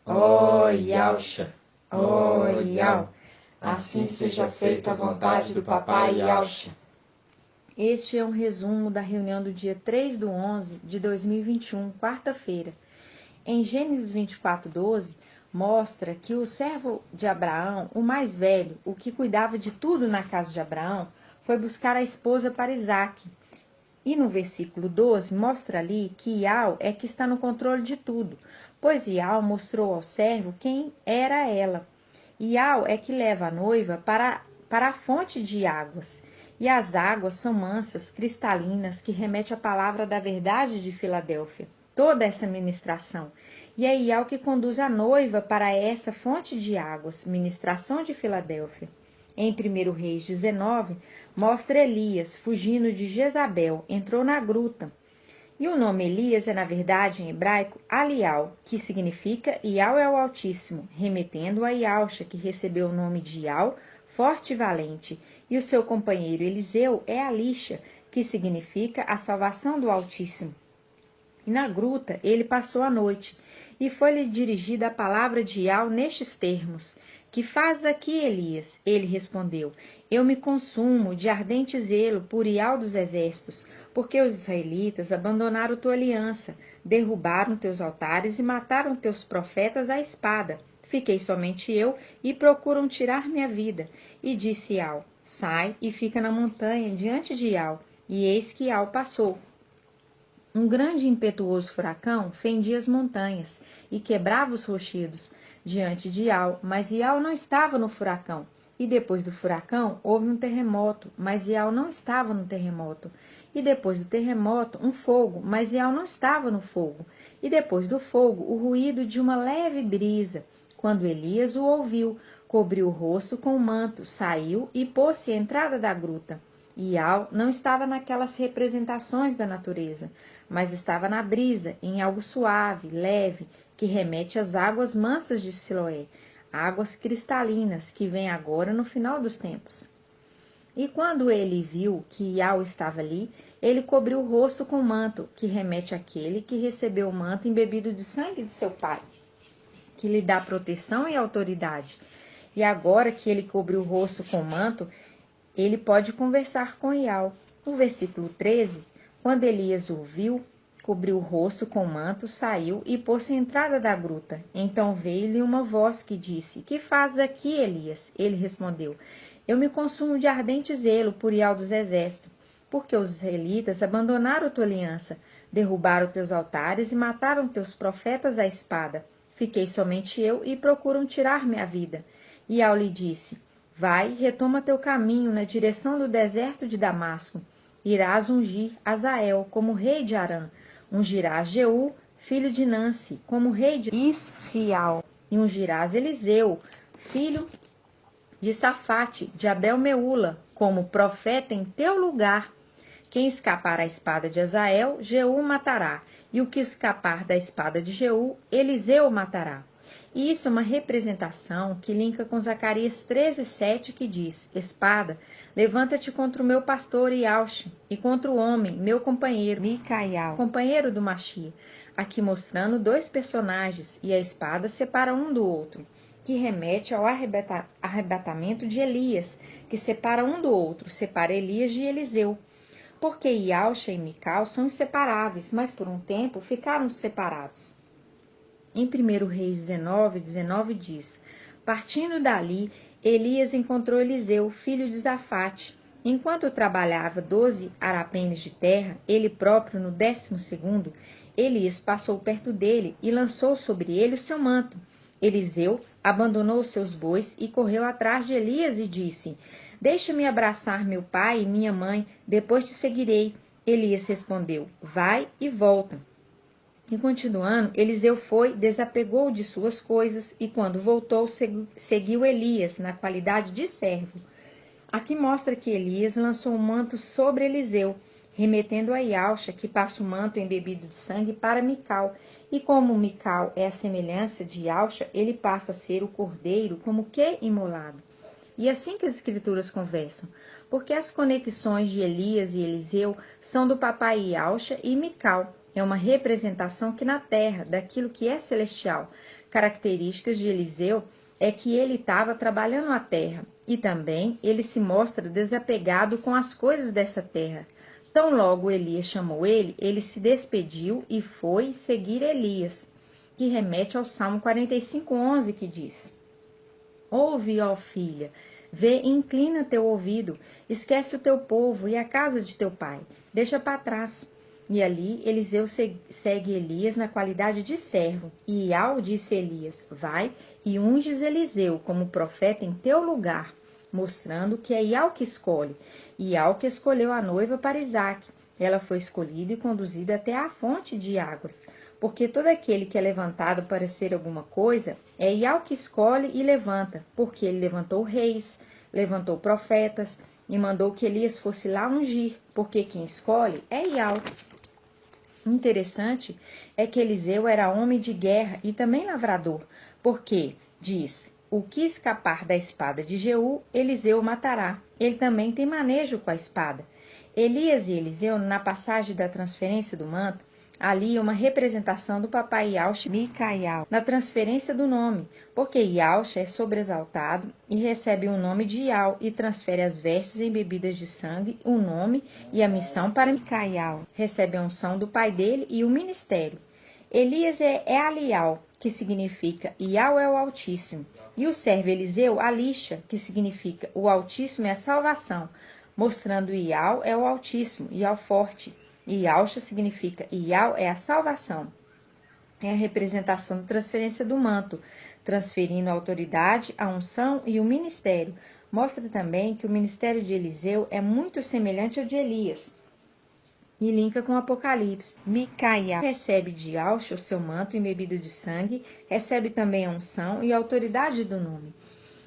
ó Yalcha, ó Yal. Assim seja feita a vontade do Papai Yalcha. Este é um resumo da reunião do dia 3/11 de 2021, quarta-feira. Em Gênesis 24:12, mostra que o servo de Abraão, o mais velho, o que cuidava de tudo na casa de Abraão, foi buscar a esposa para Isaque. E no versículo 12, mostra ali que Ial é que está no controle de tudo, pois Ial mostrou ao servo quem era ela. Ial é que leva a noiva para a fonte de águas. E as águas são mansas, cristalinas, que remete à palavra da verdade de Filadélfia. Toda essa ministração. E é Ial que conduz a noiva para essa fonte de águas, ministração de Filadélfia. Em 1 Reis 19, mostra Elias fugindo de Jezabel, entrou na gruta. E o nome Elias é, na verdade, em hebraico, Alial, que significa Ial é o Altíssimo, remetendo a Yalcha, que recebeu o nome de Ial, forte e valente. E o seu companheiro Eliseu é Alisha, que significa a salvação do Altíssimo. E na gruta ele passou a noite, e foi-lhe dirigida a palavra de Ial nestes termos: Que fazes aqui, Elias? Ele respondeu: Eu me consumo de ardente zelo por Ial dos exércitos, porque os israelitas abandonaram tua aliança, derrubaram teus altares e mataram teus profetas à espada. Fiquei somente eu e procuram tirar minha vida. E disse Ial: Sai e fica na montanha diante de Ial. E eis que Ial passou. Um grande e impetuoso furacão fendia as montanhas e quebrava os rochedos diante de Ial, mas Ial não estava no furacão. E depois do furacão houve um terremoto, mas Ial não estava no terremoto. E depois do terremoto um fogo, mas Ial não estava no fogo. E depois do fogo o ruído de uma leve brisa. Quando Elias o ouviu, cobriu o rosto com o manto, saiu e pôs-se à entrada da gruta. Ial não estava naquelas representações da natureza, mas estava na brisa, em algo suave, leve, que remete às águas mansas de Siloé, águas cristalinas que vêm agora no final dos tempos. E quando ele viu que Ial estava ali, ele cobriu o rosto com o manto, que remete àquele que recebeu o manto embebido de sangue de seu pai, que lhe dá proteção e autoridade. E agora que ele cobriu o rosto com o manto, ele pode conversar com Ial. No versículo 13, quando Elias o viu, cobriu o rosto com o manto, saiu e pôs-se à entrada da gruta. Então veio-lhe uma voz que disse: Que fazes aqui, Elias? Ele respondeu: Eu me consumo de ardente zelo por Ial dos exércitos, porque os israelitas abandonaram tua aliança, derrubaram teus altares e mataram teus profetas à espada. Fiquei somente eu e procuram tirar minha vida. Ial lhe disse: Vai, retoma teu caminho na direção do deserto de Damasco. Irás ungir Azael como rei de Arã. Ungirás Jeú, filho de Nansi, como rei de Israel. E ungirás Eliseu, filho de Safate, de Abel-Meula, como profeta em teu lugar. Quem escapar à espada de Azael, Jeú matará. E o que escapar da espada de Jeú, Eliseu matará. E isso é uma representação que linka com Zacarias 13:7, que diz: Espada, levanta-te contra o meu pastor Yalcha, e contra o homem, meu companheiro, Micael, companheiro do Machia. Aqui mostrando dois personagens, e a espada separa um do outro, que remete ao arrebatamento de Elias, que separa um do outro, separa Elias de Eliseu. Porque Yalcha e Mical são inseparáveis, mas por um tempo ficaram separados. Em 1 Reis 19 diz: Partindo dali, Elias encontrou Eliseu, filho de Zafate. Enquanto trabalhava 12 arapenes de terra, ele próprio no 12º, Elias passou perto dele e lançou sobre ele o seu manto. Eliseu abandonou os seus bois e correu atrás de Elias e disse: Deixa-me abraçar meu pai e minha mãe, depois te seguirei. Elias respondeu: Vai e volta. E continuando, Eliseu foi, desapegou de suas coisas e quando voltou, seguiu Elias na qualidade de servo. Aqui mostra que Elias lançou o manto sobre Eliseu, remetendo a Yalcha, que passa o manto embebido de sangue para Mical. E como Mical é a semelhança de Yalcha, ele passa a ser o cordeiro como que imolado. E é assim que as escrituras conversam, porque as conexões de Elias e Eliseu são do papai Yalcha e Mical. É uma representação que na terra, daquilo que é celestial. Características de Eliseu é que ele estava trabalhando a terra e também ele se mostra desapegado com as coisas dessa terra. Tão logo Elias chamou ele se despediu e foi seguir Elias, que remete ao Salmo 45:11, que diz: Ouve, ó filha, vê e inclina teu ouvido, esquece o teu povo e a casa de teu pai, deixa para trás. E ali Eliseu segue Elias na qualidade de servo. E Ial disse a Elias: Vai e unges Eliseu como profeta em teu lugar, mostrando que é Ial que escolhe. Ial que escolheu a noiva para Isaque. Ela foi escolhida e conduzida até a fonte de águas. Porque todo aquele que é levantado para ser alguma coisa, é Ial que escolhe e levanta, porque ele levantou reis, levantou profetas e mandou que Elias fosse lá ungir, porque quem escolhe é Ial. Interessante é que Eliseu era homem de guerra e também lavrador, porque, diz, o que escapar da espada de Jeú, Eliseu matará. Ele também tem manejo com a espada. Elias e Eliseu, na passagem da transferência do manto, ali uma representação do papai Yalcha Micael, na transferência do nome, porque Yalcha é sobreexaltado e recebe o nome de Ial e transfere as vestes embebidas de sangue, o nome e a missão para Micael. Recebe a unção do pai dele e o ministério. Elias é Alial, que significa Ial é o Altíssimo, e o servo Eliseu Alisha, que significa o Altíssimo é a salvação, mostrando Ial é o Altíssimo, Ial forte. Yalcha significa Ial é a salvação. É a representação da transferência do manto, transferindo a autoridade, a unção e o ministério. Mostra também que o ministério de Eliseu é muito semelhante ao de Elias. E linka com o Apocalipse. Micael recebe de Yalcha o seu manto embebido de sangue, recebe também a unção e a autoridade do nome.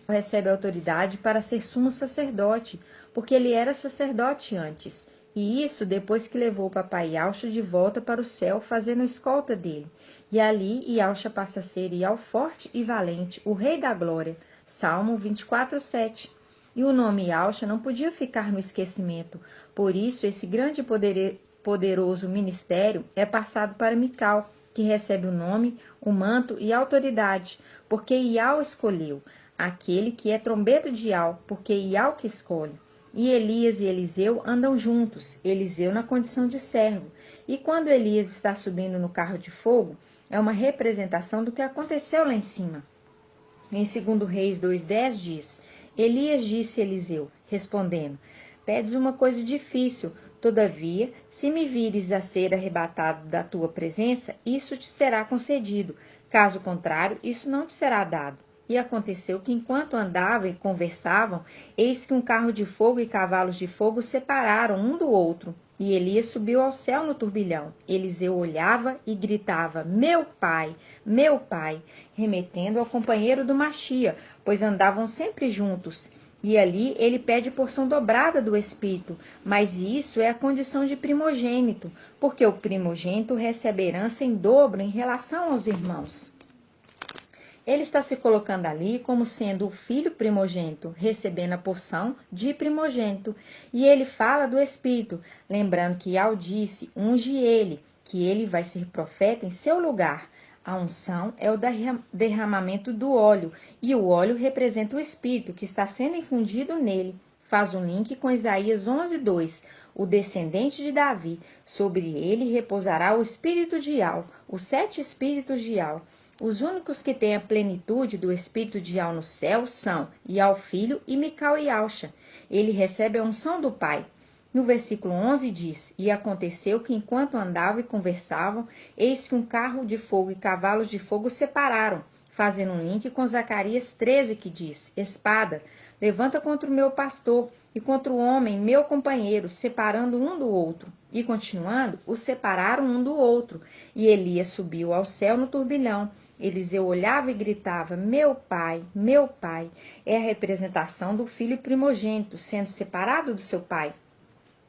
Recebe a autoridade para ser sumo sacerdote, porque ele era sacerdote antes. E isso depois que levou o papai Yalcha de volta para o céu, fazendo escolta dele. E ali Yalcha passa a ser Ial forte e valente, o rei da glória. Salmo 24:7. E o nome Yalcha não podia ficar no esquecimento. Por isso, esse grande e poderoso ministério é passado para Mical, que recebe o nome, o manto e a autoridade, porque Ial escolheu. Aquele que é trombeta de Ial, porque Ial que escolhe. E Elias e Eliseu andam juntos, Eliseu na condição de servo. E quando Elias está subindo no carro de fogo, é uma representação do que aconteceu lá em cima. Em 2 Reis 2:10 diz: Elias disse a Eliseu, respondendo: Pedes uma coisa difícil, todavia, se me vires a ser arrebatado da tua presença, isso te será concedido. Caso contrário, isso não te será dado. E aconteceu que, enquanto andavam e conversavam, eis que um carro de fogo e cavalos de fogo separaram um do outro. E Elias subiu ao céu no turbilhão. Eliseu olhava e gritava: meu pai, remetendo ao companheiro do Machia, pois andavam sempre juntos. E ali ele pede porção dobrada do Espírito, mas isso é a condição de primogênito, porque o primogênito recebe herança em dobro em relação aos irmãos. Ele está se colocando ali como sendo o filho primogênito, recebendo a porção de primogênito. E ele fala do Espírito, lembrando que Ial disse, unge ele, que ele vai ser profeta em seu lugar. A unção é o derramamento do óleo, e o óleo representa o Espírito que está sendo infundido nele. Faz um link com Isaías 11:2. O descendente de Davi, sobre ele repousará o Espírito de Ial, os 7 Espíritos de Ial. Os únicos que têm a plenitude do Espírito de Ial no céu são Ial Filho e Mical e Yalcha. Ele recebe a unção do Pai. No versículo 11 diz, e aconteceu que enquanto andavam e conversavam, eis que um carro de fogo e cavalos de fogo separaram, fazendo um link com Zacarias 13, que diz, espada, levanta contra o meu pastor e contra o homem, meu companheiro, separando um do outro. E continuando, os separaram um do outro. E Elias subiu ao céu no turbilhão. Eliseu olhava e gritava, meu pai, é a representação do filho primogênito, sendo separado do seu pai.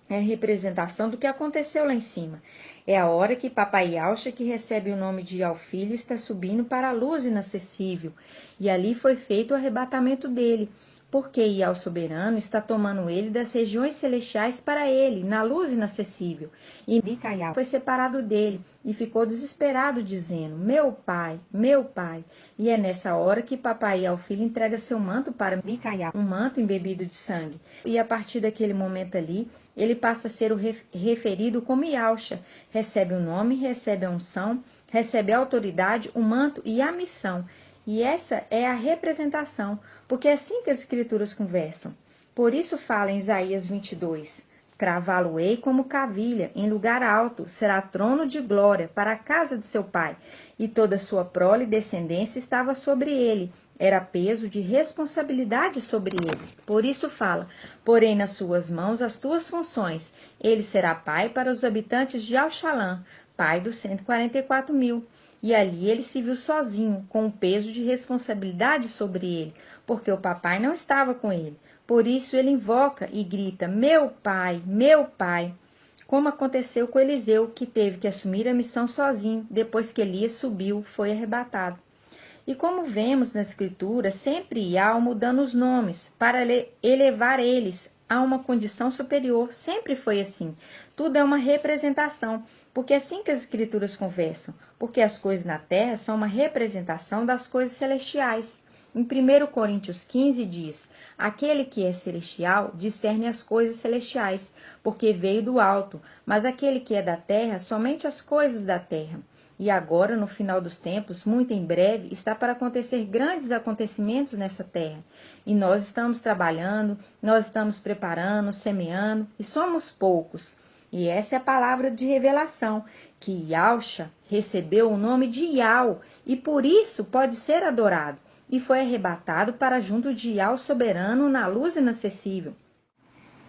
É a representação do que aconteceu lá em cima. É a hora que papai Yalcha, que recebe o nome de Ial Filho, está subindo para a luz inacessível. E ali foi feito o arrebatamento dele. porque Iau soberano está tomando ele das regiões celestiais para ele, na luz inacessível. E Micaial foi separado dele e ficou desesperado, dizendo: meu pai, meu pai. E é nessa hora que papai Iau filho entrega seu manto para Micaial, um manto embebido de sangue. E a partir daquele momento ali, ele passa a ser referido como Iausha. Recebe o nome, recebe a unção, recebe a autoridade, o manto e a missão. E essa é a representação, porque é assim que as escrituras conversam. Por isso fala em Isaías 22, cravá-lo-ei como cavilha, em lugar alto, será trono de glória para a casa de seu pai, e toda a sua prole e descendência estava sobre ele, era peso de responsabilidade sobre ele. Por isso fala, porém nas suas mãos as tuas funções, ele será pai para os habitantes de Alxalã, pai dos 144.000. E ali ele se viu sozinho, com o peso de responsabilidade sobre ele, porque o papai não estava com ele. Por isso ele invoca e grita, meu pai, como aconteceu com Eliseu, que teve que assumir a missão sozinho, depois que Elias subiu, foi arrebatado. E como vemos na Escritura, sempre Iau mudando os nomes, para elevar eles a uma condição superior, sempre foi assim. Tudo é uma representação, porque é assim que as Escrituras conversam, porque as coisas na terra são uma representação das coisas celestiais. Em 1 Coríntios 15 diz, aquele que é celestial discerne as coisas celestiais, porque veio do alto, mas aquele que é da terra, somente as coisas da terra. E agora, no final dos tempos, muito em breve, está para acontecer grandes acontecimentos nessa terra. E nós estamos trabalhando, nós estamos preparando, semeando, e somos poucos. E essa é a palavra de revelação, que Iausha recebeu o nome de Iau, e por isso pode ser adorado, e foi arrebatado para junto de Iau soberano na luz inacessível.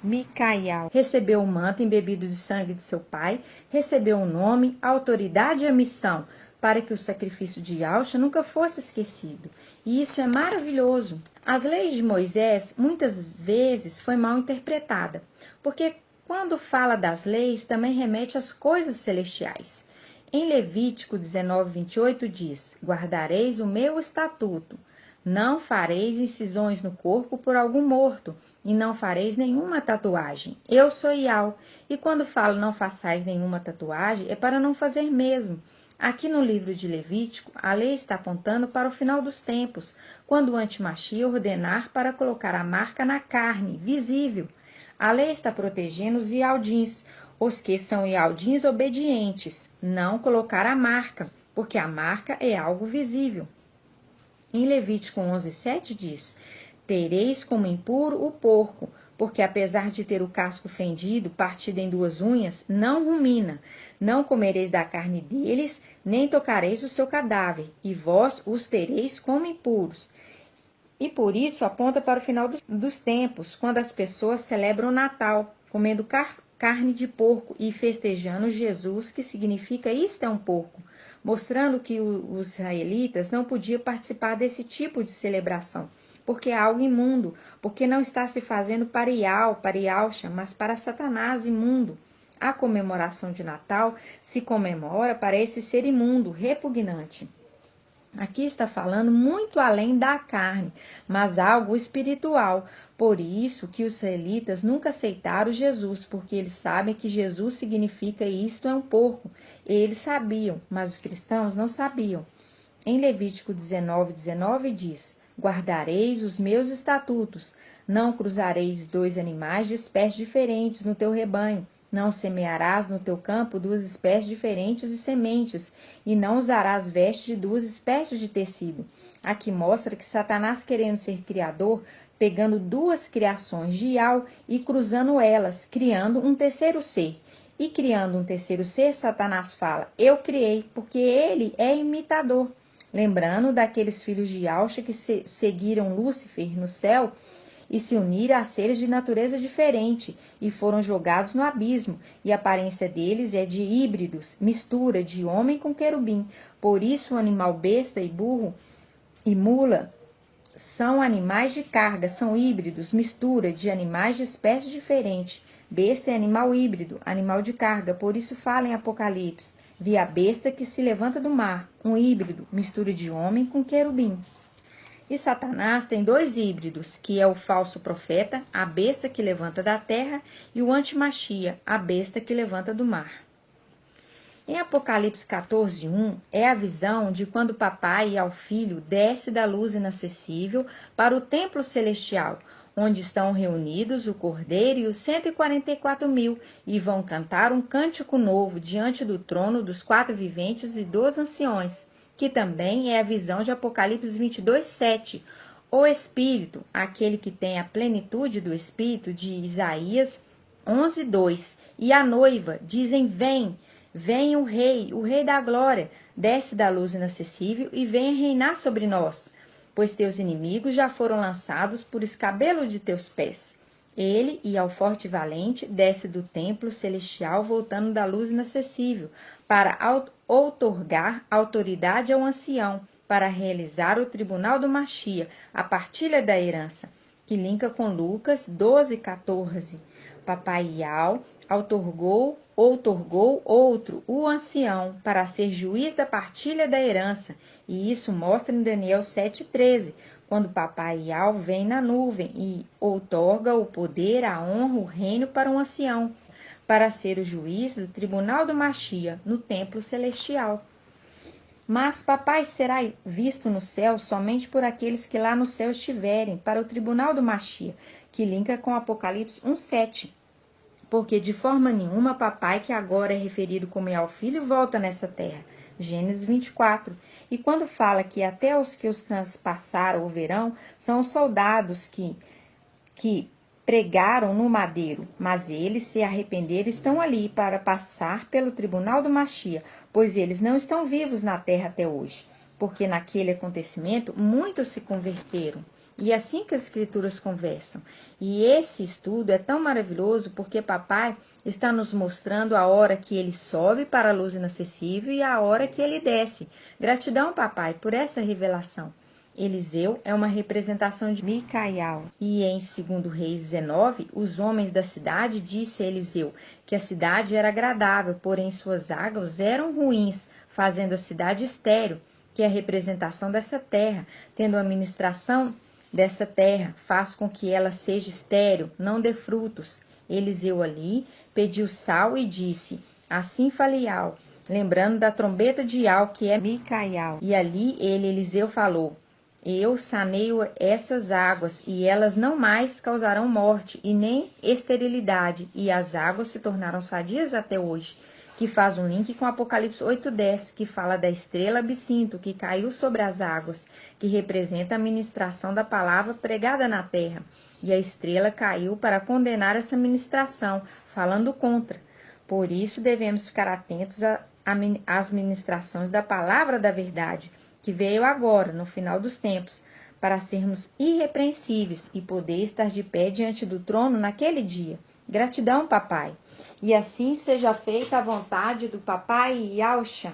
Micaial recebeu o manto embebido de sangue de seu pai, recebeu o nome, a autoridade e a missão, para que o sacrifício de Iausha nunca fosse esquecido. E isso é maravilhoso. As leis de Moisés, muitas vezes, foi mal interpretada, porque quando fala das leis, também remete às coisas celestiais. Em Levítico 19:28 diz, guardareis o meu estatuto. Não fareis incisões no corpo por algum morto, e não fareis nenhuma tatuagem. Eu sou Iau. E quando falo não façais nenhuma tatuagem, é para não fazer mesmo. Aqui no livro de Levítico, a lei está apontando para o final dos tempos, quando o antimachia ordenar para colocar a marca na carne, visível. A lei está protegendo os ialdins, os que são ialdins obedientes, não colocar a marca, porque a marca é algo visível. Em Levítico 11:7 diz, tereis como impuro o porco, porque apesar de ter o casco fendido, partido em duas unhas, não rumina. Não comereis da carne deles, nem tocareis o seu cadáver, e vós os tereis como impuros. E por isso aponta para o final dos tempos, quando as pessoas celebram o Natal, comendo carne de porco e festejando Jesus, que significa isto é um porco, mostrando que os israelitas não podiam participar desse tipo de celebração, porque é algo imundo, porque não está se fazendo para Iau, para Iausha, mas para Satanás imundo. A comemoração de Natal se comemora para esse ser imundo, repugnante. Aqui está falando muito além da carne, mas algo espiritual. Por isso que os israelitas nunca aceitaram Jesus, porque eles sabem que Jesus significa isto é um porco. Eles sabiam, mas os cristãos não sabiam. Em Levítico 19:19 diz, guardareis os meus estatutos, não cruzareis dois animais de espécies diferentes no teu rebanho. Não semearás no teu campo duas espécies diferentes de sementes, e não usarás vestes de duas espécies de tecido. Aqui mostra que Satanás, querendo ser criador, pegando duas criações de Iau e cruzando elas, criando um terceiro ser. E criando um terceiro ser, Satanás fala, eu criei, porque ele é imitador. Lembrando daqueles filhos de Iausha que seguiram Lúcifer no céu, e se uniram a seres de natureza diferente, e foram jogados no abismo, e a aparência deles é de híbridos, mistura de homem com querubim. Por isso o animal besta e burro e mula são animais de carga, são híbridos, mistura de animais de espécie diferente. Besta é animal híbrido, animal de carga, por isso fala em Apocalipse, vi a besta que se levanta do mar, um híbrido, mistura de homem com querubim. E Satanás tem dois híbridos, que é o falso profeta, a besta que levanta da terra, e o antimachia, a besta que levanta do mar. Em Apocalipse 14:1, é a visão de quando o papai ao filho desce da luz inacessível para o templo celestial, onde estão reunidos o Cordeiro e os 144.000, e vão cantar um cântico novo diante do trono dos 4 viventes e dos anciões, que também é a visão de Apocalipse 22:7, o Espírito, aquele que tem a plenitude do Espírito, de Isaías 11:2, e a noiva dizem: vem o rei da glória, desce da luz inacessível e vem reinar sobre nós, pois teus inimigos já foram lançados por escabelo de teus pés. Ele, e ao forte e valente, desce do templo celestial, voltando da luz inacessível, para outorgar autoridade ao ancião, para realizar o tribunal do Machia, a partilha da herança, que linka com Lucas 12:14. Papai Ial outorgou outro, o ancião, para ser juiz da partilha da herança, e isso mostra em Daniel 7:13, quando Papai Ial vem na nuvem e outorga o poder, a honra, o reino para um ancião, para ser o juiz do tribunal do Machia, no templo celestial. Mas papai será visto no céu somente por aqueles que lá no céu estiverem, para o tribunal do Machia, que linka com Apocalipse 1:7. Porque de forma nenhuma papai, que agora é referido como Ial filho, volta nessa terra. Gênesis 24. E quando fala que até os que os transpassaram o verão, são os soldados que pregaram no madeiro, mas eles se arrependeram e estão ali para passar pelo tribunal do Machia, pois eles não estão vivos na terra até hoje, porque naquele acontecimento muitos se converteram. E assim que as escrituras conversam. E esse estudo é tão maravilhoso porque papai está nos mostrando a hora que ele sobe para a luz inacessível e a hora que ele desce. Gratidão, papai, por essa revelação. Eliseu é uma representação de Micael. E em 2 Reis 19, os homens da cidade disse a Eliseu que a cidade era agradável, porém suas águas eram ruins, fazendo a cidade estéril, que é a representação dessa terra, tendo a administração dessa terra, faz com que ela seja estéril, não dê frutos. Eliseu ali pediu sal e disse: assim fale Ial, lembrando da trombeta de Ial, que é Micael. E ali Eliseu falou: eu saneio essas águas, e elas não mais causarão morte, e nem esterilidade, e as águas se tornaram sadias até hoje, que faz um link com Apocalipse 8:10, que fala da estrela Absinto, que caiu sobre as águas, que representa a ministração da palavra pregada na terra. E a estrela caiu para condenar essa ministração, falando contra. Por isso devemos ficar atentos às ministrações da palavra da verdade, que veio agora, no final dos tempos, para sermos irrepreensíveis e poder estar de pé diante do trono naquele dia. Gratidão, papai. E assim seja feita a vontade do papai Ialcha.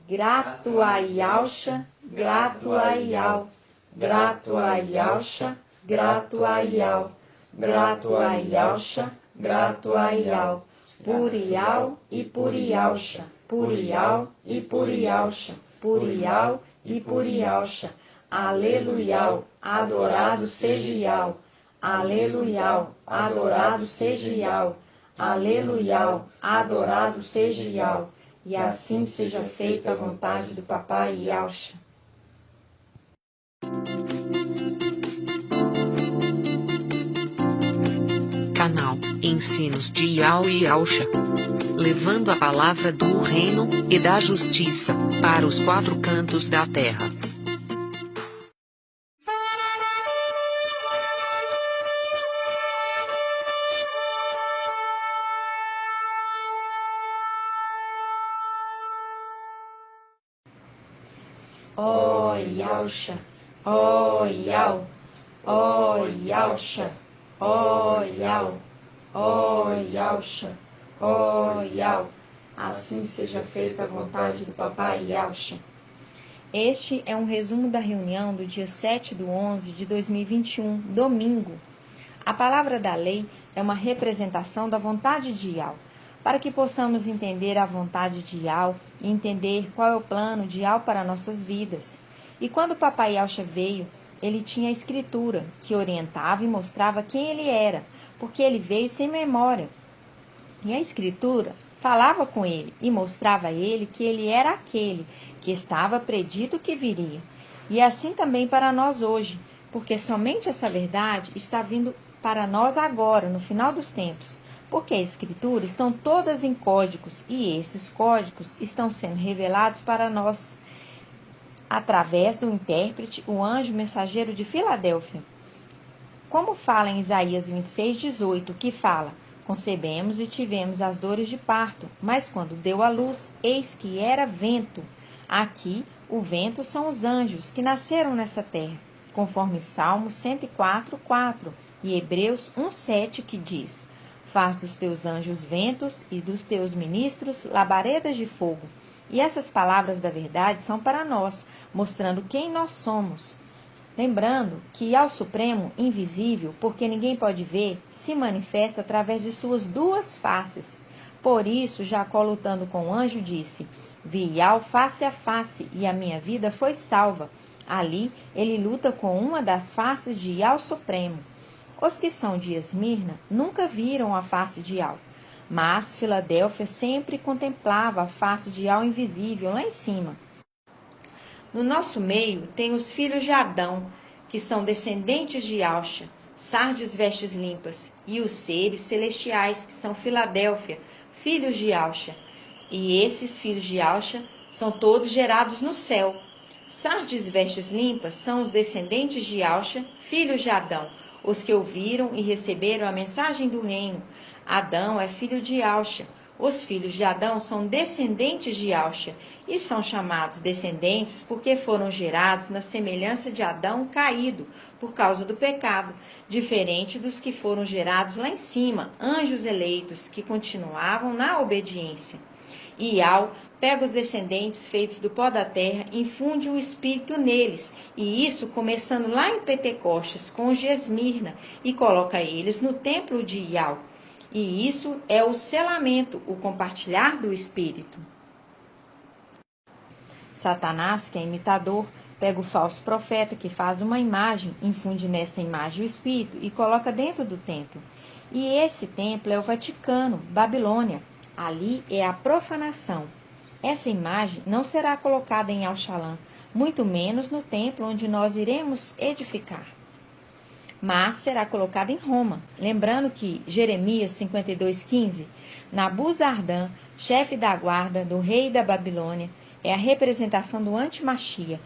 Grato a Ialcha, grato a Ial, grato a Ialcha, grato a Ial, grato a Ialcha, grato a Ial, por Ial e por Ialcha, por Ial e por Ialcha, por Ial e por Ialcha. Aleluia, adorado seja Ial, aleluia, adorado seja Ial, aleluia, adorado seja Ial. E assim seja feita a vontade do papai Ialcha. Canal Ensinos de Ial e Ialcha, levando a palavra do reino e da justiça para os 4 cantos da terra. Ó Ialcha, ó Ial, ó Ialcha, ó Ial, ó Ialcha, ó Ial. Assim seja feita a vontade do papai Ialcha. Este é um resumo da reunião do dia 7/11 de 2021, domingo. A palavra da lei é uma representação da vontade de Ial, para que possamos entender a vontade de Ial e entender qual é o plano de Ial para nossas vidas. E quando o papai Ialcha veio ele tinha a escritura, que orientava e mostrava quem ele era, porque ele veio sem memória. E a escritura falava com ele e mostrava a ele que ele era aquele que estava predito que viria. E assim também para nós hoje, porque somente essa verdade está vindo para nós agora, no final dos tempos. Porque a escritura estão todas em códigos e esses códigos estão sendo revelados para nós através do intérprete, o anjo mensageiro de Filadélfia. Como fala em Isaías 26:18, que fala: concebemos e tivemos as dores de parto, mas quando deu à luz, eis que era vento. Aqui, o vento são os anjos que nasceram nessa terra, conforme Salmos 104:4 e Hebreus 1:7, que diz: faz dos teus anjos ventos e dos teus ministros labaredas de fogo. E essas palavras da verdade são para nós, mostrando quem nós somos. Lembrando que ao Supremo, invisível, porque ninguém pode ver, se manifesta através de suas duas faces. Por isso, Jacó, lutando com o anjo, disse: vi Iau face a face, e a minha vida foi salva. Ali, ele luta com uma das faces de Iau Supremo. Os que são de Esmirna nunca viram a face de Iau, mas Filadélfia sempre contemplava a face de Iau invisível lá em cima. No nosso meio tem os filhos de Adão, que são descendentes de Auxa, Sardes vestes limpas, e os seres celestiais, que são Filadélfia, filhos de Auxa. E esses filhos de Auxa são todos gerados no céu. Sardes vestes limpas são os descendentes de Auxa, filhos de Adão, os que ouviram e receberam a mensagem do reino. Adão é filho de Auxa. Os filhos de Adão são descendentes de Auxa e são chamados descendentes porque foram gerados na semelhança de Adão caído por causa do pecado, diferente dos que foram gerados lá em cima, anjos eleitos que continuavam na obediência. E Iau pega os descendentes feitos do pó da terra, infunde o espírito neles, e isso começando lá em Pentecostes com os de Esmirna, e coloca eles no templo de Iau. E isso é o selamento, o compartilhar do Espírito. Satanás, que é imitador, pega o falso profeta que faz uma imagem, infunde nesta imagem o Espírito e coloca dentro do templo. E esse templo é o Vaticano, Babilônia. Ali é a profanação. Essa imagem não será colocada em Al-Shalom, muito menos no templo onde nós iremos edificar, mas será colocada em Roma. Lembrando que Jeremias 52:15, Nabuzardã, chefe da guarda do rei da Babilônia, é a representação do antimachia.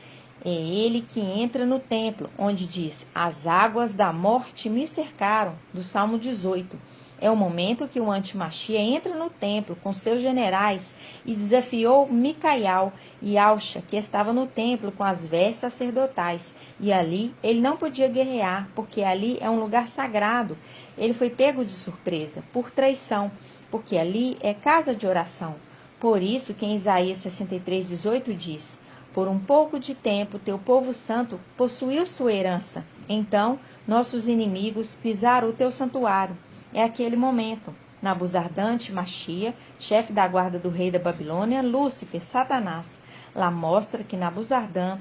É ele que entra no templo, onde diz: as águas da morte me cercaram, do Salmo 18. É o momento que o antimachia entra no templo com seus generais e desafiou Micaial e Auxa, que estava no templo com as vestes sacerdotais. E ali ele não podia guerrear, porque ali é um lugar sagrado. Ele foi pego de surpresa, por traição, porque ali é casa de oração. Por isso que em Isaías 63:18 diz: por um pouco de tempo teu povo santo possuiu sua herança. Então nossos inimigos pisaram o teu santuário. É aquele momento. Nabuzardã, Machia, chefe da guarda do rei da Babilônia, Lúcifer, Satanás. Lá mostra que Nabuzardã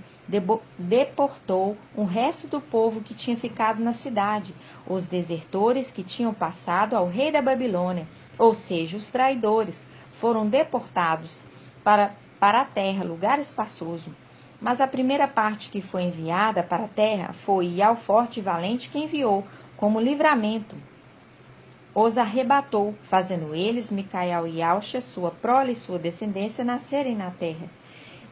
deportou o resto do povo que tinha ficado na cidade, os desertores que tinham passado ao rei da Babilônia, ou seja, os traidores, foram deportados para a terra, lugar espaçoso. Mas a primeira parte que foi enviada para a terra foi Iau forte e valente que enviou, como livramento. Os arrebatou, fazendo eles, Micaial e Auxa, sua prole e sua descendência, nascerem na terra.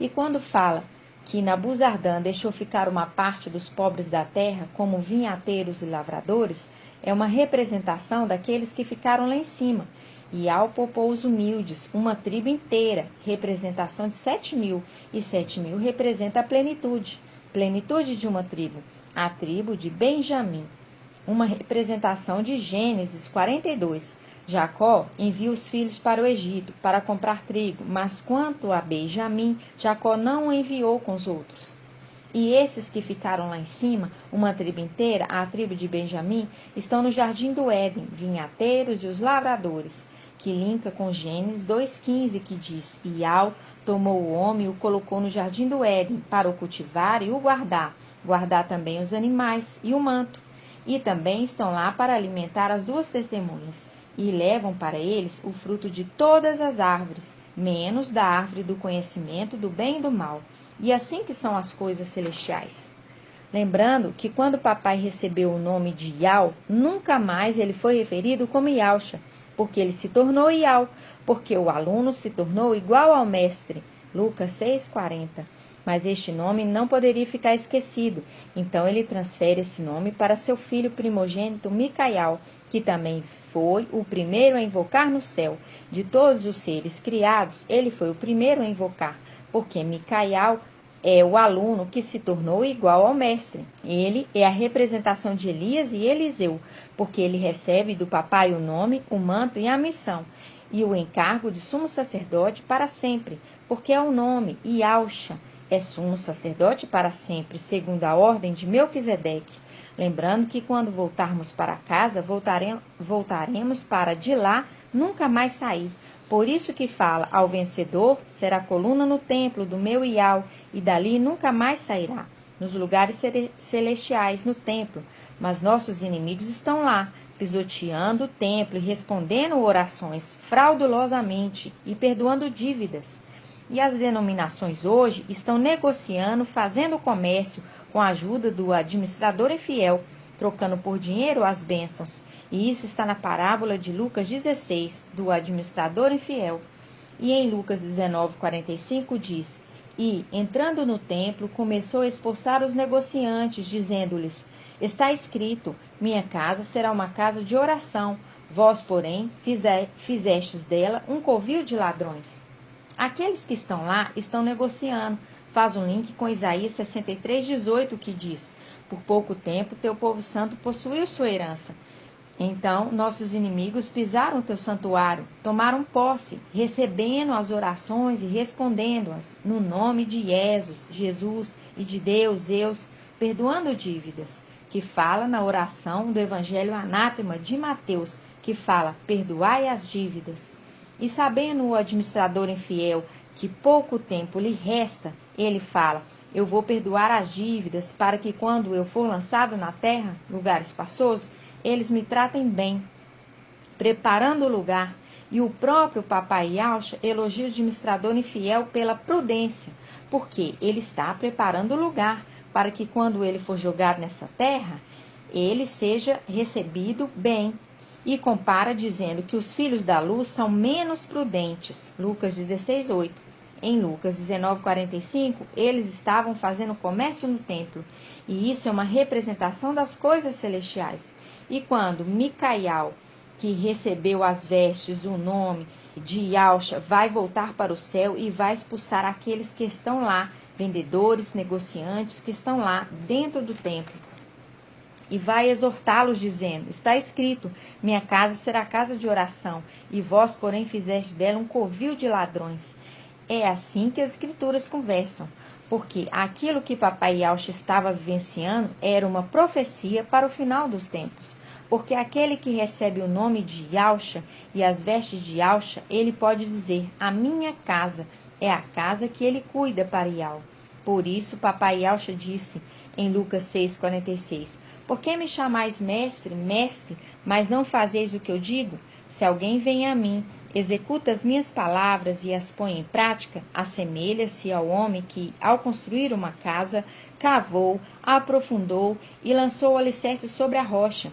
E quando fala que Nabuzardã deixou ficar uma parte dos pobres da terra, como vinhateiros e lavradores, é uma representação daqueles que ficaram lá em cima. E Iau poupou os humildes, uma tribo inteira, representação de 7.000, e 7.000 representa a plenitude de uma tribo, a tribo de Benjamim. Uma representação de Gênesis 42. Jacó envia os filhos para o Egito para comprar trigo, mas quanto a Benjamim, Jacó não o enviou com os outros. E esses que ficaram lá em cima, uma tribo inteira, a tribo de Benjamim, estão no jardim do Éden, vinhateiros e os lavradores, que linka com Gênesis 2:15, que diz: Iau tomou o homem e o colocou no jardim do Éden para o cultivar e o guardar. guardar também os animais e o manto. E também estão lá para alimentar as 2 testemunhas, e levam para eles o fruto de todas as árvores, menos da árvore do conhecimento do bem e do mal. E assim que são as coisas celestiais. Lembrando que quando papai recebeu o nome de Iau, nunca mais ele foi referido como Iausha, porque ele se tornou Iau, porque o aluno se tornou igual ao mestre. Lucas 6,40. Mas este nome não poderia ficar esquecido, então ele transfere esse nome para seu filho primogênito Micaial, que também foi o primeiro a invocar no céu. De todos os seres criados, ele foi o primeiro a invocar, porque Micaial é o aluno que se tornou igual ao mestre. Ele é a representação de Elias e Eliseu, porque ele recebe do papai o nome, o manto e a missão, e o encargo de sumo sacerdote para sempre, porque é o nome, Iausha, é sumo sacerdote para sempre, segundo a ordem de Melquisedeque. Lembrando que quando voltarmos para casa, voltaremos para de lá nunca mais sair. Por isso que fala, ao vencedor será coluna no templo do meu Iau, e dali nunca mais sairá, nos lugares celestiais, no templo. Mas nossos inimigos estão lá, pisoteando o templo e respondendo orações fraudulosamente e perdoando dívidas. E as denominações hoje estão negociando, fazendo comércio com a ajuda do administrador infiel, trocando por dinheiro as bênçãos. E isso está na parábola de Lucas 16, do administrador infiel. E em Lucas 19:45 diz: E, entrando no templo, começou a expulsar os negociantes, dizendo-lhes: Está escrito, minha casa será uma casa de oração, vós, porém, fizestes dela um covil de ladrões. Aqueles que estão lá estão negociando. Faz um link com Isaías 63:18, que diz: Por pouco tempo teu povo santo possuiu sua herança. Então, nossos inimigos pisaram teu santuário, tomaram posse, recebendo as orações e respondendo-as, no nome de Jesus e de Deus, Zeus, perdoando dívidas, que fala na oração do Evangelho Anátema de Mateus, que fala, perdoai as dívidas. E sabendo o administrador infiel que pouco tempo lhe resta, ele fala, eu vou perdoar as dívidas para que quando eu for lançado na terra, lugar espaçoso, eles me tratem bem, preparando o lugar. E o próprio papai Iausha elogia o administrador infiel pela prudência, porque ele está preparando o lugar para que quando ele for jogado nessa terra, ele seja recebido bem. E compara dizendo que os filhos da luz são menos prudentes. Lucas 16:8. Em Lucas 19:45, eles estavam fazendo comércio no templo. E isso é uma representação das coisas celestiais. E quando Micaial, que recebeu as vestes, o nome de Iausha, vai voltar para o céu e vai expulsar aqueles que estão lá, vendedores, negociantes, que estão lá dentro do templo. E vai exortá-los, dizendo, está escrito, minha casa será casa de oração, e vós, porém, fizeste dela um covil de ladrões. É assim que as escrituras conversam, porque aquilo que papai Iausha estava vivenciando era uma profecia para o final dos tempos. Porque aquele que recebe o nome de Iausha e as vestes de Iausha, ele pode dizer, a minha casa é a casa que ele cuida para Iau. Por isso, papai Iausha disse em Lucas 6:46, por que me chamais mestre, mestre, mas não fazeis o que eu digo? Se alguém vem a mim, executa as minhas palavras e as põe em prática, assemelha-se ao homem que, ao construir uma casa, cavou, aprofundou e lançou o alicerce sobre a rocha,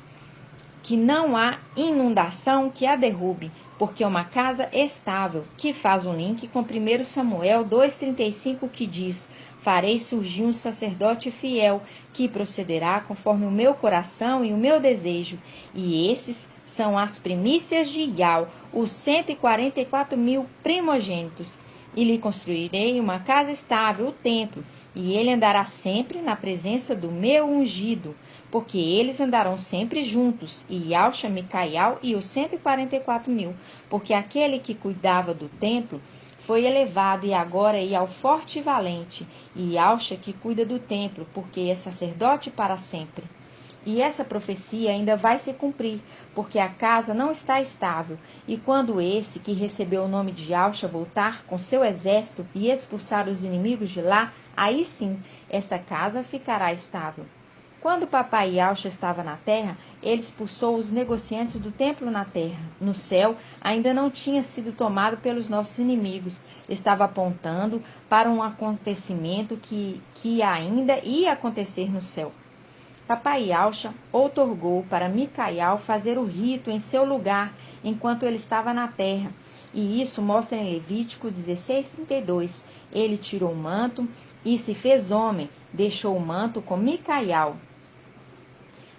que não há inundação que a derrube, porque é uma casa estável, que faz um link com 1 Samuel 2:35, que diz, farei surgir um sacerdote fiel, que procederá conforme o meu coração e o meu desejo, e esses são as primícias de Iau, os 144.000 primogênitos. E lhe construirei uma casa estável, o templo, e ele andará sempre na presença do meu ungido, porque eles andarão sempre juntos, e Iausha, Micaial e os 144.000, porque aquele que cuidava do templo foi elevado e agora é ao forte e valente, e Iausha que cuida do templo, porque é sacerdote para sempre. E essa profecia ainda vai se cumprir, porque a casa não está estável. E quando esse que recebeu o nome de Yahshua voltar com seu exército e expulsar os inimigos de lá, aí sim, esta casa ficará estável. Quando o papai Yahshua estava na terra, ele expulsou os negociantes do templo na terra. No céu, ainda não tinha sido tomado pelos nossos inimigos. Estava apontando para um acontecimento que ainda ia acontecer no céu. Papai Yahshua outorgou para Micael fazer o rito em seu lugar enquanto ele estava na terra. E isso mostra em Levítico 16:32. Ele tirou o manto e se fez homem, deixou o manto com Micael.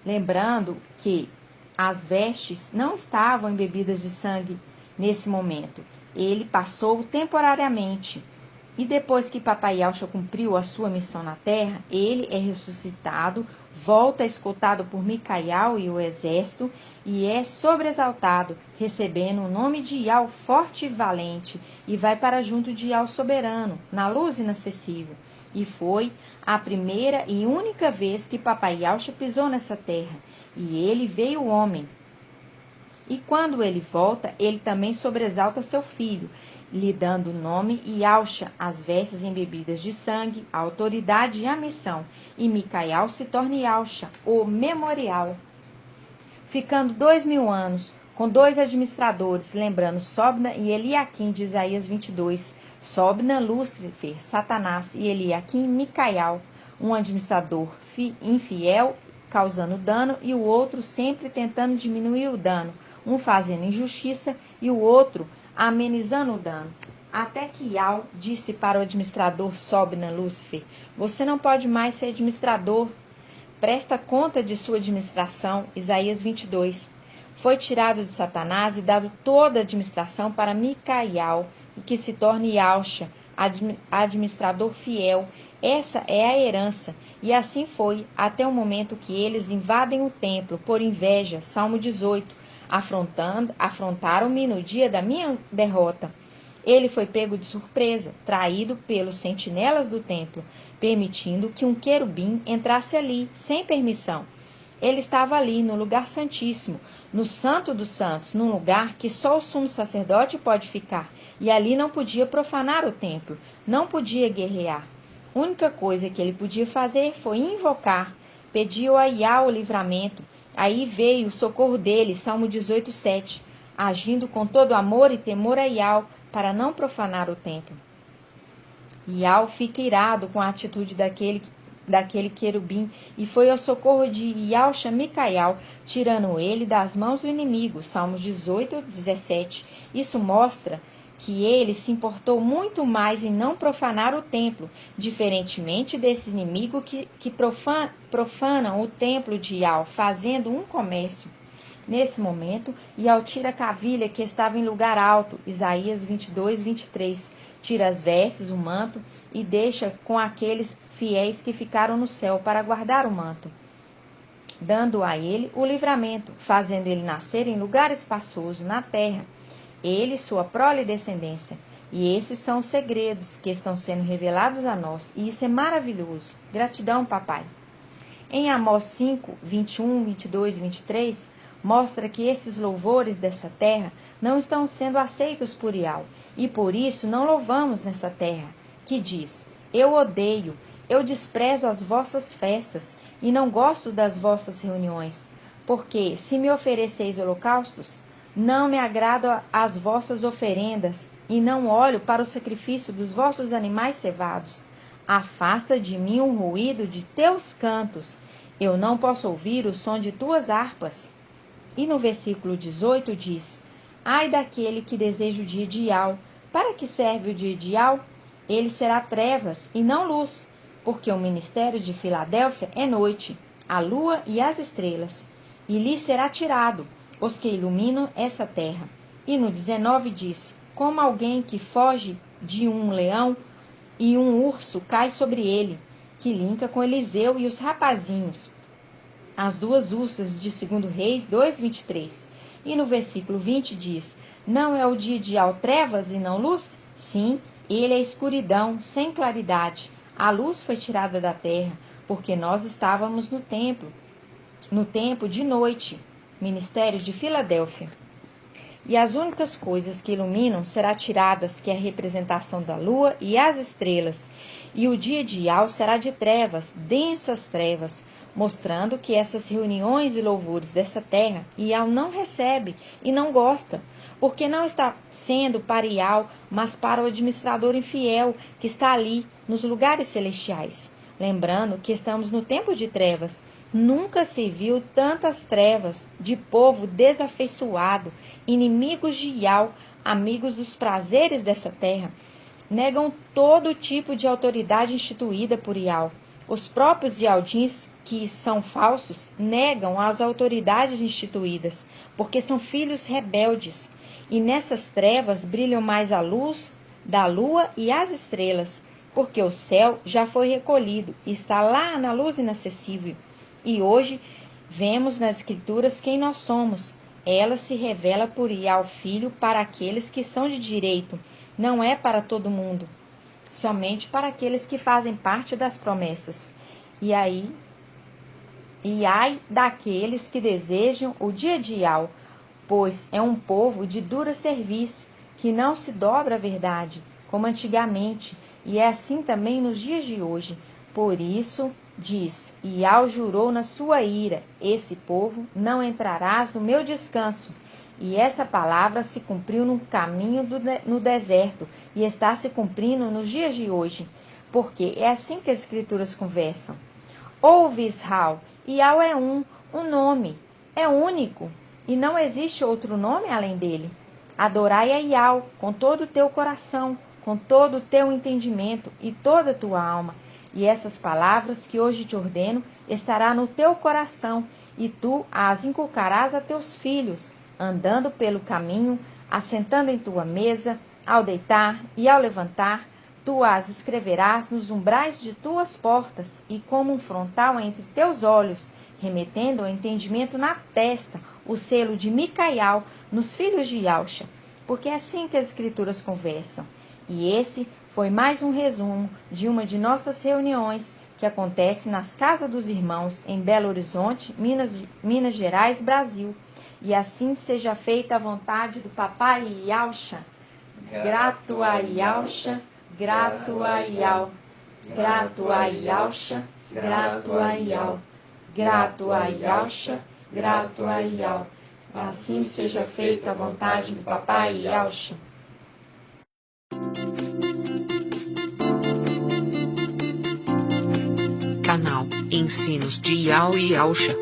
Lembrando que as vestes não estavam embebidas de sangue nesse momento. Ele passou temporariamente. E depois que Papai Yahshua cumpriu a sua missão na terra, ele é ressuscitado, volta escoltado por Micael e o exército, e é sobreexaltado, recebendo o nome de Yah forte e valente, e vai para junto de Yah soberano, na luz inacessível. E foi a primeira e única vez que Papai Yahshua pisou nessa terra, e ele veio homem. E quando ele volta, ele também sobreexalta seu filho, lhe dando o nome Yahshua, as vestes embebidas de sangue, a autoridade e a missão. E Micael se torna Yahshua, o memorial. Ficando 2000 anos, com 2 administradores, lembrando Sobna e Eliaquim de Isaías 22. Sobna, Lúcifer, Satanás e Eliaquim, Micael, um administrador infiel, causando dano, e o outro sempre tentando diminuir o dano, um fazendo injustiça e o outro amenizando o dano. Até que Yah disse para o administrador Sobna, Lúcifer: você não pode mais ser administrador. Presta conta de sua administração. Isaías 22. Foi tirado de Satanás e dado toda a administração para Micael, que se torne Yahshua, administrador fiel. Essa é a herança. E assim foi, até o momento que eles invadem o templo por inveja. Salmo 18. Afrontaram-me no dia da minha derrota. Ele foi pego de surpresa, traído pelos sentinelas do templo, permitindo que um querubim entrasse ali, sem permissão. Ele estava ali, no lugar santíssimo, no santo dos santos, num lugar que só o sumo sacerdote pode ficar, e ali não podia profanar o templo, não podia guerrear. A única coisa que ele podia fazer foi invocar, pediu a Yah o livramento. Aí veio o socorro dele, Salmo 18:7, agindo com todo amor e temor a Yah, para não profanar o templo. Yah fica irado com a atitude daquele querubim e foi ao socorro de Yahshua Micael, tirando ele das mãos do inimigo, Salmos 18:17. Isso mostra que ele se importou muito mais em não profanar o templo, diferentemente desse inimigo que profanam o templo de Yah, fazendo um comércio. Nesse momento, Yah tira a cavilha que estava em lugar alto, Isaías 22:23, tira as vestes, o manto, e deixa com aqueles fiéis que ficaram no céu para guardar o manto, dando a ele o livramento, fazendo ele nascer em lugar espaçoso na terra, ele e sua prole e descendência. E esses são os segredos que estão sendo revelados a nós, e isso é maravilhoso. Gratidão, papai. Em Amós 5, 21, 22 e 23, mostra que esses louvores dessa terra não estão sendo aceitos por Yah, e por isso não louvamos nessa terra, que diz: eu odeio, eu desprezo as vossas festas, e não gosto das vossas reuniões, porque se me ofereceis holocaustos, não me agradam as vossas oferendas, e não olho para o sacrifício dos vossos animais cevados. Afasta de mim o ruído de teus cantos, eu não posso ouvir o som de tuas harpas. E no versículo 18 diz: ai daquele que deseja o dia de Yah. Para que serve o dia de Yah? Ele será trevas e não luz, porque o ministério de Filadélfia é noite, a lua e as estrelas, e lhe será tirado os que iluminam essa terra. E no 19 diz: como alguém que foge de um leão e um urso cai sobre ele, que linka com Eliseu e os rapazinhos. As duas ursas de 2 Reis 2:23. E no versículo 20 diz: não é o dia de Yah trevas e não luz? Sim, ele é escuridão, sem claridade. A luz foi tirada da terra, porque nós estávamos no templo. no tempo de noite, ministério de Filadélfia. E as únicas coisas que iluminam serão tiradas, que é a representação da lua e as estrelas. E o dia de Ial será de trevas, densas trevas, mostrando que essas reuniões e louvores dessa terra, Ial não recebe e não gosta, porque não está sendo para Ial, mas para o administrador infiel que está ali, nos lugares celestiais. Lembrando que estamos no tempo de trevas. Nunca se viu tantas trevas de povo desafeiçoado, inimigos de Ial, amigos dos prazeres dessa terra. Negam todo tipo de autoridade instituída por Ial. Os próprios Ialdins, que são falsos, negam as autoridades instituídas, porque são filhos rebeldes. E nessas trevas brilham mais a luz da lua e as estrelas, porque o céu já foi recolhido e está lá na luz inacessível. E hoje vemos nas Escrituras quem nós somos. Ela se revela por Ial Filho para aqueles que são de direito. Não é para todo mundo, somente para aqueles que fazem parte das promessas. E ai daqueles que desejam o dia de Ial, pois é um povo de dura cerviz, que não se dobra à verdade, como antigamente, e é assim também nos dias de hoje. Por isso, diz, Ial jurou na sua ira, esse povo não entrarás no meu descanso. E essa palavra se cumpriu no caminho no deserto, e está se cumprindo nos dias de hoje, porque é assim que as Escrituras conversam. Ouve, Israel, Ial é um nome, é único, e não existe outro nome além dele. Adorai a Ial com todo o teu coração, com todo o teu entendimento e toda a tua alma. E essas palavras que hoje te ordeno estará no teu coração, e tu as inculcarás a teus filhos, andando pelo caminho, assentando em tua mesa, ao deitar e ao levantar. Tu as escreverás nos umbrais de tuas portas, e como um frontal entre teus olhos, remetendo ao entendimento na testa, o selo de Micaial nos filhos de Ialxa. Porque é assim que as Escrituras conversam. E esse foi mais um resumo de uma de nossas reuniões que acontece nas Casas dos Irmãos, em Belo Horizonte, Minas Gerais, Brasil. E assim seja feita a vontade do Papai Ialxa. Grato a Ialxa, grato a Ial. Grato a Ialxa, grato a Ial. Grato a Ialxa, grato a Ial. Assim seja feita a vontade do Papai Ialxa. Canal Ensinos de Ial e Ialxa,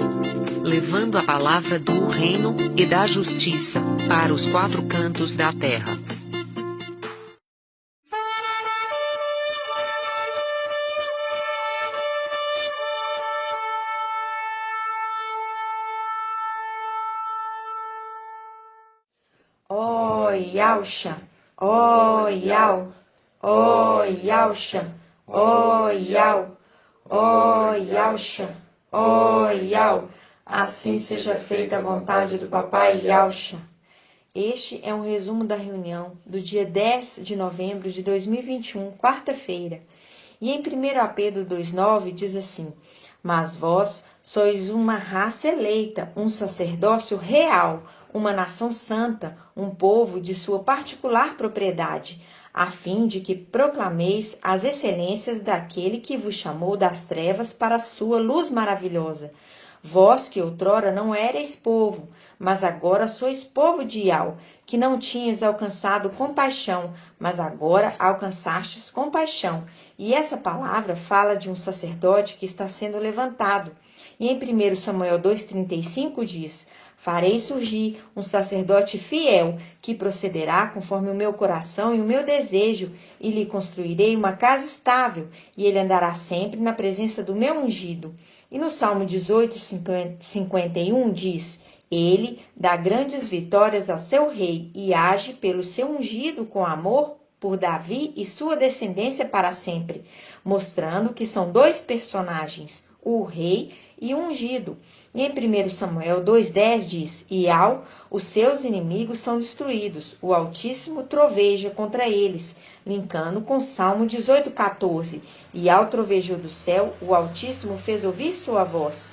levando a palavra do reino e da justiça para os quatro cantos da terra. Ó Ialxa, ó Ial, ó Ialxa, ó Ial, ó Ialxa, ó Ial. Assim seja feita a vontade do Papai Ialxa. Este é um resumo da reunião do dia 10 de novembro de 2021, quarta-feira. E em 1 Pedro 2,9 diz assim: Mas vós sois uma raça eleita, um sacerdócio real, uma nação santa, um povo de sua particular propriedade, a fim de que proclameis as excelências daquele que vos chamou das trevas para a sua luz maravilhosa. Vós que outrora não erais povo, mas agora sois povo de Ial, que não tinhas alcançado compaixão, mas agora alcançastes compaixão. E essa palavra fala de um sacerdote que está sendo levantado. E em 1 Samuel 2,35 diz: Farei surgir um sacerdote fiel, que procederá conforme o meu coração e o meu desejo, e lhe construirei uma casa estável, e ele andará sempre na presença do meu ungido. E no Salmo 18:51 diz: Ele dá grandes vitórias a seu rei e age pelo seu ungido com amor por Davi e sua descendência para sempre, mostrando que são dois personagens, o rei e o ungido. E em 1 Samuel 2,10 diz: Ial, os seus inimigos são destruídos, o Altíssimo troveja contra eles, linkando com Salmo 18,14. Ial trovejou do céu, o Altíssimo fez ouvir sua voz.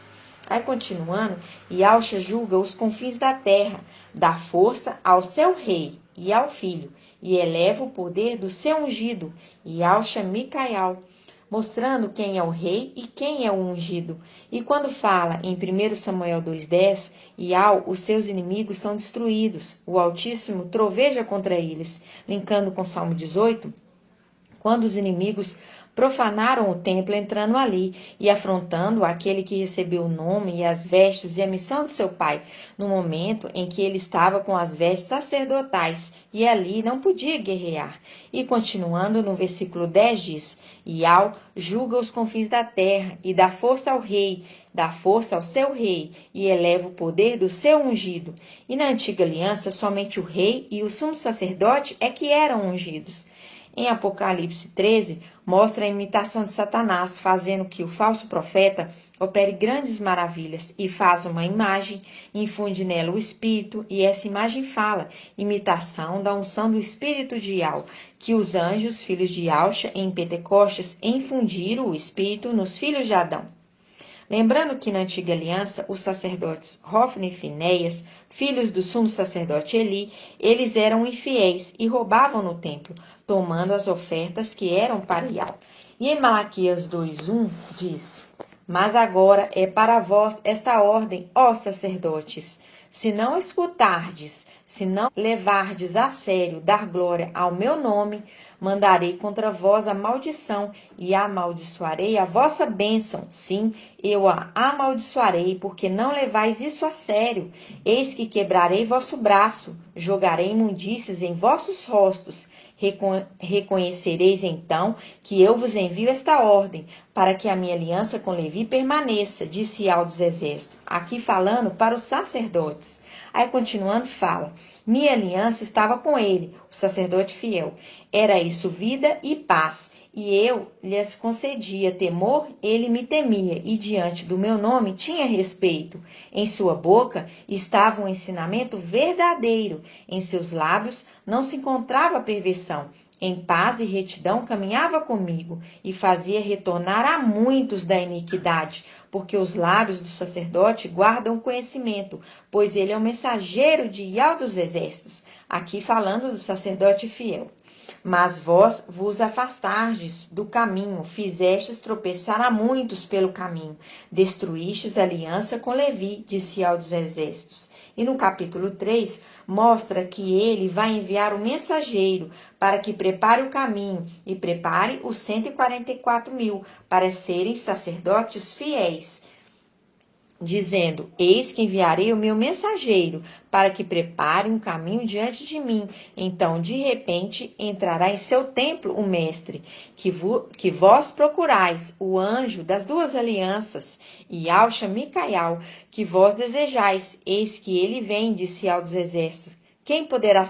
Aí, continuando, Yausha julga os confins da terra, dá força ao seu rei e ao filho, e eleva o poder do seu ungido, Yausha Micael, mostrando quem é o rei e quem é o ungido. E quando fala em 1 Samuel 2,10, Iau, os seus inimigos são destruídos, o Altíssimo troveja contra eles, linkando com Salmo 18, quando os inimigos profanaram o templo entrando ali e afrontando aquele que recebeu o nome e as vestes e a missão de seu pai, no momento em que ele estava com as vestes sacerdotais e ali não podia guerrear. E continuando no versículo 10 diz, Iau julga os confins da terra e dá força ao rei, dá força ao seu rei e eleva o poder do seu ungido. E na antiga aliança, somente o rei e o sumo sacerdote é que eram ungidos. Em Apocalipse 13, mostra a imitação de Satanás, fazendo que o falso profeta opere grandes maravilhas e faz uma imagem, infunde nela o Espírito, e essa imagem fala, imitação da unção do Espírito de Iau, que os anjos, filhos de Yausha, em Pentecostes, infundiram o Espírito nos filhos de Adão. Lembrando que na antiga aliança, os sacerdotes Hofni e Finéias, filhos do sumo sacerdote Eli, eles eram infiéis e roubavam no templo, tomando as ofertas que eram para Iau. E em Malaquias 2:1 diz, mas agora é para vós esta ordem, ó sacerdotes, se não escutardes, se não levardes a sério dar glória ao meu nome, mandarei contra vós a maldição e amaldiçoarei a vossa bênção. Sim, eu a amaldiçoarei, porque não levais isso a sério. Eis que quebrarei vosso braço, jogarei imundícies em vossos rostos. Reconhecereis então que eu vos envio esta ordem, para que a minha aliança com Levi permaneça, disse Iau dos Exércitos. Aqui falando para os sacerdotes. Aí continuando fala, minha aliança estava com ele, o sacerdote fiel. Era isso vida e paz. E eu lhes concedia temor, ele me temia, e diante do meu nome tinha respeito. Em sua boca estava um ensinamento verdadeiro, em seus lábios não se encontrava perversão. Em paz e retidão caminhava comigo, e fazia retornar a muitos da iniquidade, porque os lábios do sacerdote guardam conhecimento, pois ele é o mensageiro de Iau dos Exércitos. Aqui falando do sacerdote fiel. Mas vós vos afastastes do caminho, fizestes tropeçar a muitos pelo caminho, destruístes a aliança com Levi, disse Iau dos Exércitos. E no capítulo 3, mostra que ele vai enviar o mensageiro para que prepare o caminho e prepare os 144.000 para serem sacerdotes fiéis, dizendo, eis que enviarei o meu mensageiro para que prepare um caminho diante de mim. Então, de repente, entrará em seu templo o mestre, que vós procurais, o anjo das duas alianças, e Yausha Micael, que vós desejais. Eis que ele vem, disse Iau dos Exércitos. Quem poderá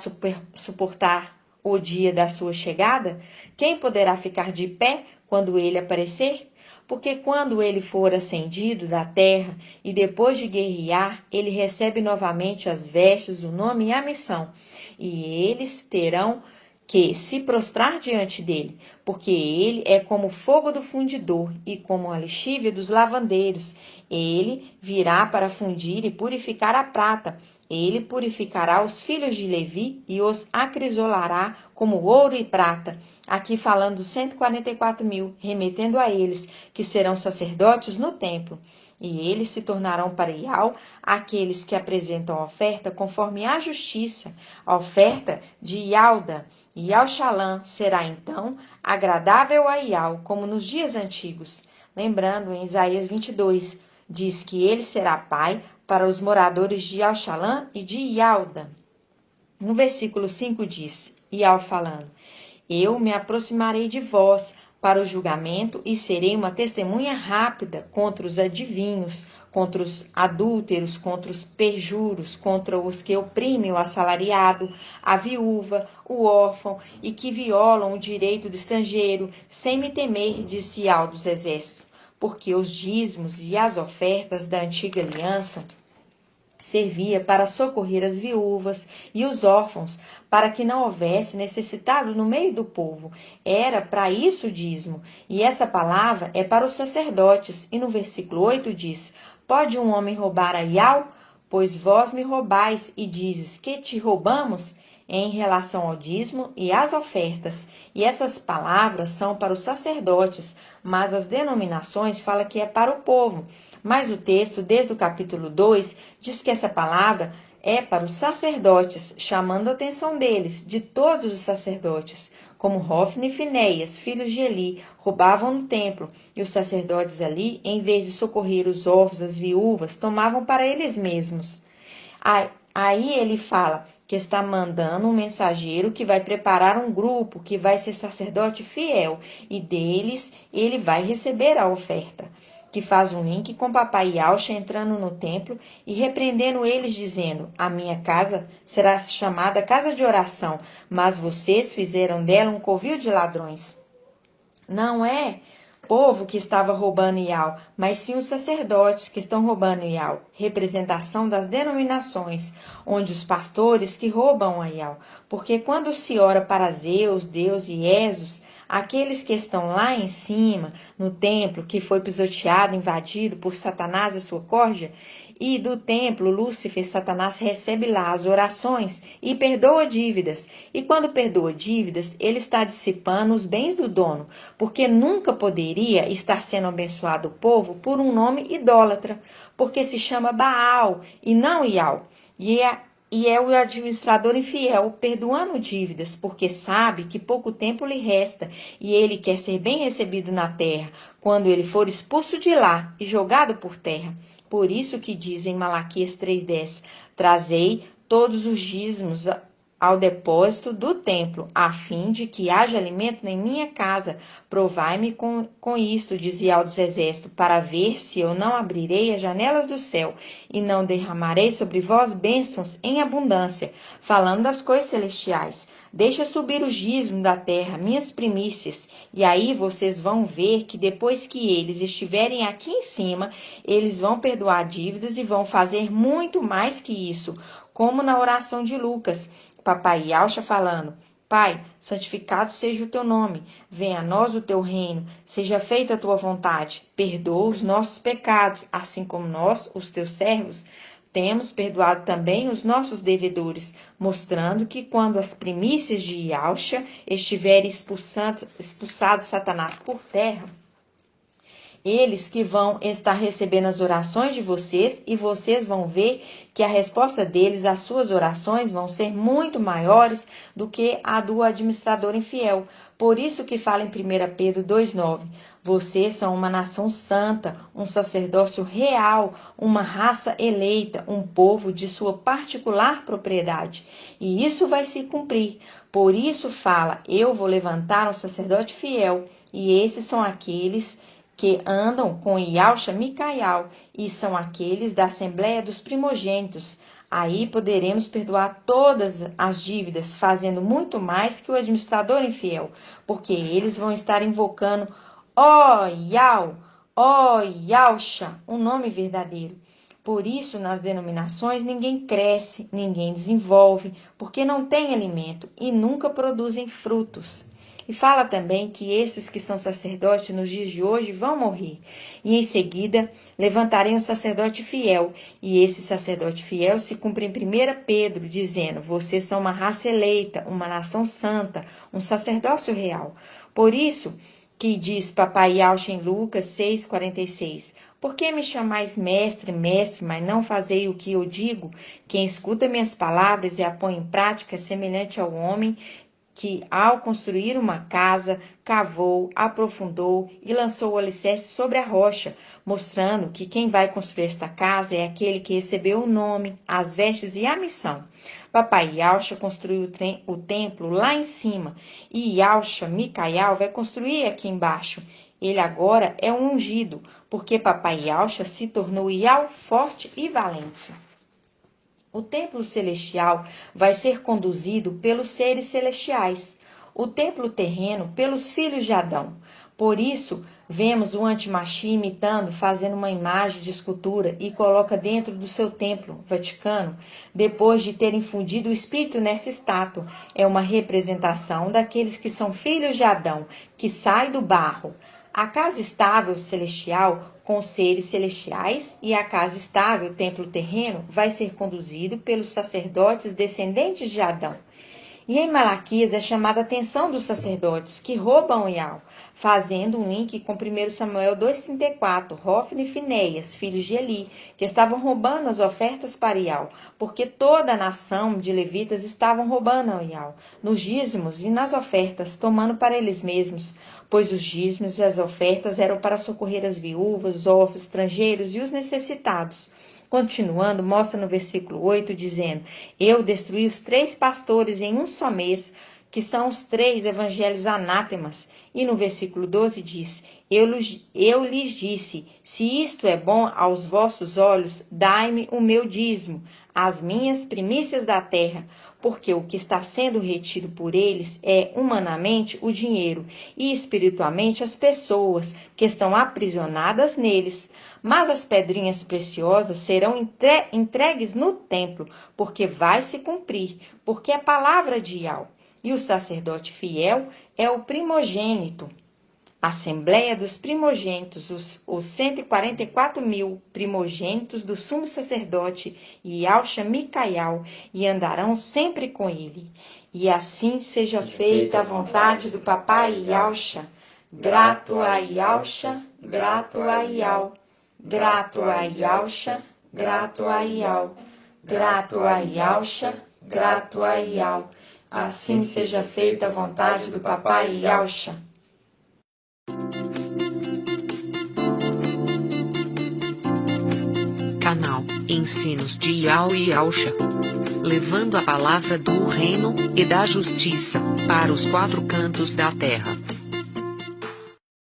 suportar o dia da sua chegada? Quem poderá ficar de pé quando ele aparecer? Porque quando ele for ascendido da terra e depois de guerrear, ele recebe novamente as vestes, o nome e a missão. E eles terão que se prostrar diante dele, porque ele é como o fogo do fundidor e como a lexívia dos lavandeiros. Ele virá para fundir e purificar a prata. Ele purificará os filhos de Levi e os acrisolará como ouro e prata. Aqui falando dos 144.000, remetendo a eles, que serão sacerdotes no templo. E eles se tornarão para Iau aqueles que apresentam a oferta conforme a justiça, a oferta de Iauda. E Yaushalã será então agradável a Iau, como nos dias antigos. Lembrando, em Isaías 22, diz que ele será pai para os moradores de Yaushalã e de Iauda. No versículo 5 diz, Iau falando, eu me aproximarei de vós para o julgamento e serei uma testemunha rápida contra os adivinhos, contra os adúlteros, contra os perjuros, contra os que oprimem o assalariado, a viúva, o órfão e que violam o direito do estrangeiro, sem me temer, disse Iau dos Exércitos, porque os dízimos e as ofertas da antiga aliança servia para socorrer as viúvas e os órfãos, para que não houvesse necessitado no meio do povo. Era para isso o dízimo. E essa palavra é para os sacerdotes. E no versículo 8 diz, Pode um homem roubar a Iau? Pois vós me roubais e dizes que te roubamos? Em relação ao dízimo e às ofertas. E essas palavras são para os sacerdotes, mas as denominações falam que é para o povo. Mas o texto, desde o capítulo 2, diz que essa palavra é para os sacerdotes, chamando a atenção deles, de todos os sacerdotes, como Hofni e Finéias, filhos de Eli, roubavam no templo, e os sacerdotes ali, em vez de socorrer os órfãos, as viúvas, tomavam para eles mesmos. Aí ele fala que está mandando um mensageiro que vai preparar um grupo, que vai ser sacerdote fiel, e deles ele vai receber a oferta. Que faz um link com papai Yaucha entrando no templo e repreendendo eles, dizendo: a minha casa será chamada casa de oração, mas vocês fizeram dela um covil de ladrões. Não é povo que estava roubando Iau, mas sim os sacerdotes que estão roubando Iau, representação das denominações, onde os pastores que roubam a Iau, porque quando se ora para Zeus, Deus e Esos, aqueles que estão lá em cima, no templo, que foi pisoteado, invadido por Satanás e sua corja, e do templo, Lúcifer, Satanás recebe lá as orações e perdoa dívidas. E quando perdoa dívidas, ele está dissipando os bens do dono, porque nunca poderia estar sendo abençoado o povo por um nome idólatra, porque se chama Baal e não Iau. E é o administrador infiel, perdoando dívidas, porque sabe que pouco tempo lhe resta e ele quer ser bem recebido na terra, quando ele for expulso de lá e jogado por terra. Por isso que diz em Malaquias 3,10, trazei todos os dízimos ao depósito do templo, a fim de que haja alimento em minha casa. Provai-me com isto, dizia dos exércitos, para ver se eu não abrirei as janelas do céu e não derramarei sobre vós bênçãos em abundância, falando das coisas celestiais. Deixa subir o dízimo da terra, minhas primícias, e aí vocês vão ver que depois que eles estiverem aqui em cima, eles vão perdoar dívidas e vão fazer muito mais que isso, como na oração de Lucas, papai Yaucha falando: Pai, santificado seja o teu nome, venha a nós o teu reino, seja feita a tua vontade, perdoa os nossos pecados, assim como nós, os teus servos, temos perdoado também os nossos devedores, mostrando que quando as primícias de Yaucha estiverem expulsado Satanás por terra, eles que vão estar recebendo as orações de vocês e vocês vão ver que a resposta deles às suas orações vão ser muito maiores do que a do administrador infiel. Por isso que fala em 1 Pedro 2,9, vocês são uma nação santa, um sacerdócio real, uma raça eleita, um povo de sua particular propriedade. E isso vai se cumprir. Por isso fala, eu vou levantar um sacerdote fiel, e esses são aqueles que andam com Yaucha Micaial, e são aqueles da Assembleia dos Primogênitos. Aí poderemos perdoar todas as dívidas, fazendo muito mais que o administrador infiel, porque eles vão estar invocando ó Yaucha, um nome verdadeiro. Por isso, nas denominações, ninguém cresce, ninguém desenvolve, porque não tem alimento e nunca produzem frutos. E fala também que esses que são sacerdotes nos dias de hoje vão morrer. E em seguida levantarei um sacerdote fiel. E esse sacerdote fiel se cumpre em 1 Pedro, dizendo: vocês são uma raça eleita, uma nação santa, um sacerdócio real. Por isso que diz papai Yaucha em Lucas 6,46. Por que me chamais mestre, mestre, mas não fazei o que eu digo? Quem escuta minhas palavras e a põe em prática é semelhante ao homem que, ao construir uma casa, cavou, aprofundou e lançou o alicerce sobre a rocha, mostrando que quem vai construir esta casa é aquele que recebeu o nome, as vestes e a missão. Papai Yaucha construiu o templo lá em cima e Yaucha Micaial vai construir aqui embaixo. Ele agora é um ungido, porque papai Yaucha se tornou Iau forte e valente. O templo celestial vai ser conduzido pelos seres celestiais, o templo terreno pelos filhos de Adão. Por isso, vemos o Antimachi imitando, fazendo uma imagem de escultura e coloca dentro do seu templo Vaticano, depois de ter infundido o Espírito nessa estátua. É uma representação daqueles que são filhos de Adão, que saem do barro. A casa estável celestial com os seres celestiais e a casa estável, templo terreno, vai ser conduzido pelos sacerdotes descendentes de Adão. E em Malaquias é chamada a atenção dos sacerdotes que roubam Ial, fazendo um link com 1 Samuel 2,34, Hofni e Finéias, filhos de Eli, que estavam roubando as ofertas para Ial, porque toda a nação de levitas estavam roubando a Ial, nos dízimos e nas ofertas, tomando para eles mesmos, pois os dízimos e as ofertas eram para socorrer as viúvas, os órfãos, estrangeiros e os necessitados. Continuando, mostra no versículo 8, dizendo: eu destruí os 3 pastores em um só mês, que são os 3 evangelhos anátemas. E no versículo 12 diz: eu lhes disse, se isto é bom aos vossos olhos, dai-me o meu dízimo, as minhas primícias da terra, porque o que está sendo retido por eles é humanamente o dinheiro e espiritualmente as pessoas que estão aprisionadas neles. Mas as pedrinhas preciosas serão entregues no templo, porque vai se cumprir, porque é palavra de Ial. E o sacerdote fiel é o primogênito. Assembleia dos primogênitos, os 144.000 primogênitos do sumo sacerdote Ialcha Micaial, e andarão sempre com ele. E assim seja feita a vontade do papai Ialcha. Grato a Ialcha, grato a Ial. Grato a Ialcha, grato a Ial. Grato a Ialcha, grato a Ial. Assim seja feita a vontade do papai Ialcha. Canal Ensinos de Ial e Ialcha, levando a palavra do reino e da justiça para os 4 cantos da terra.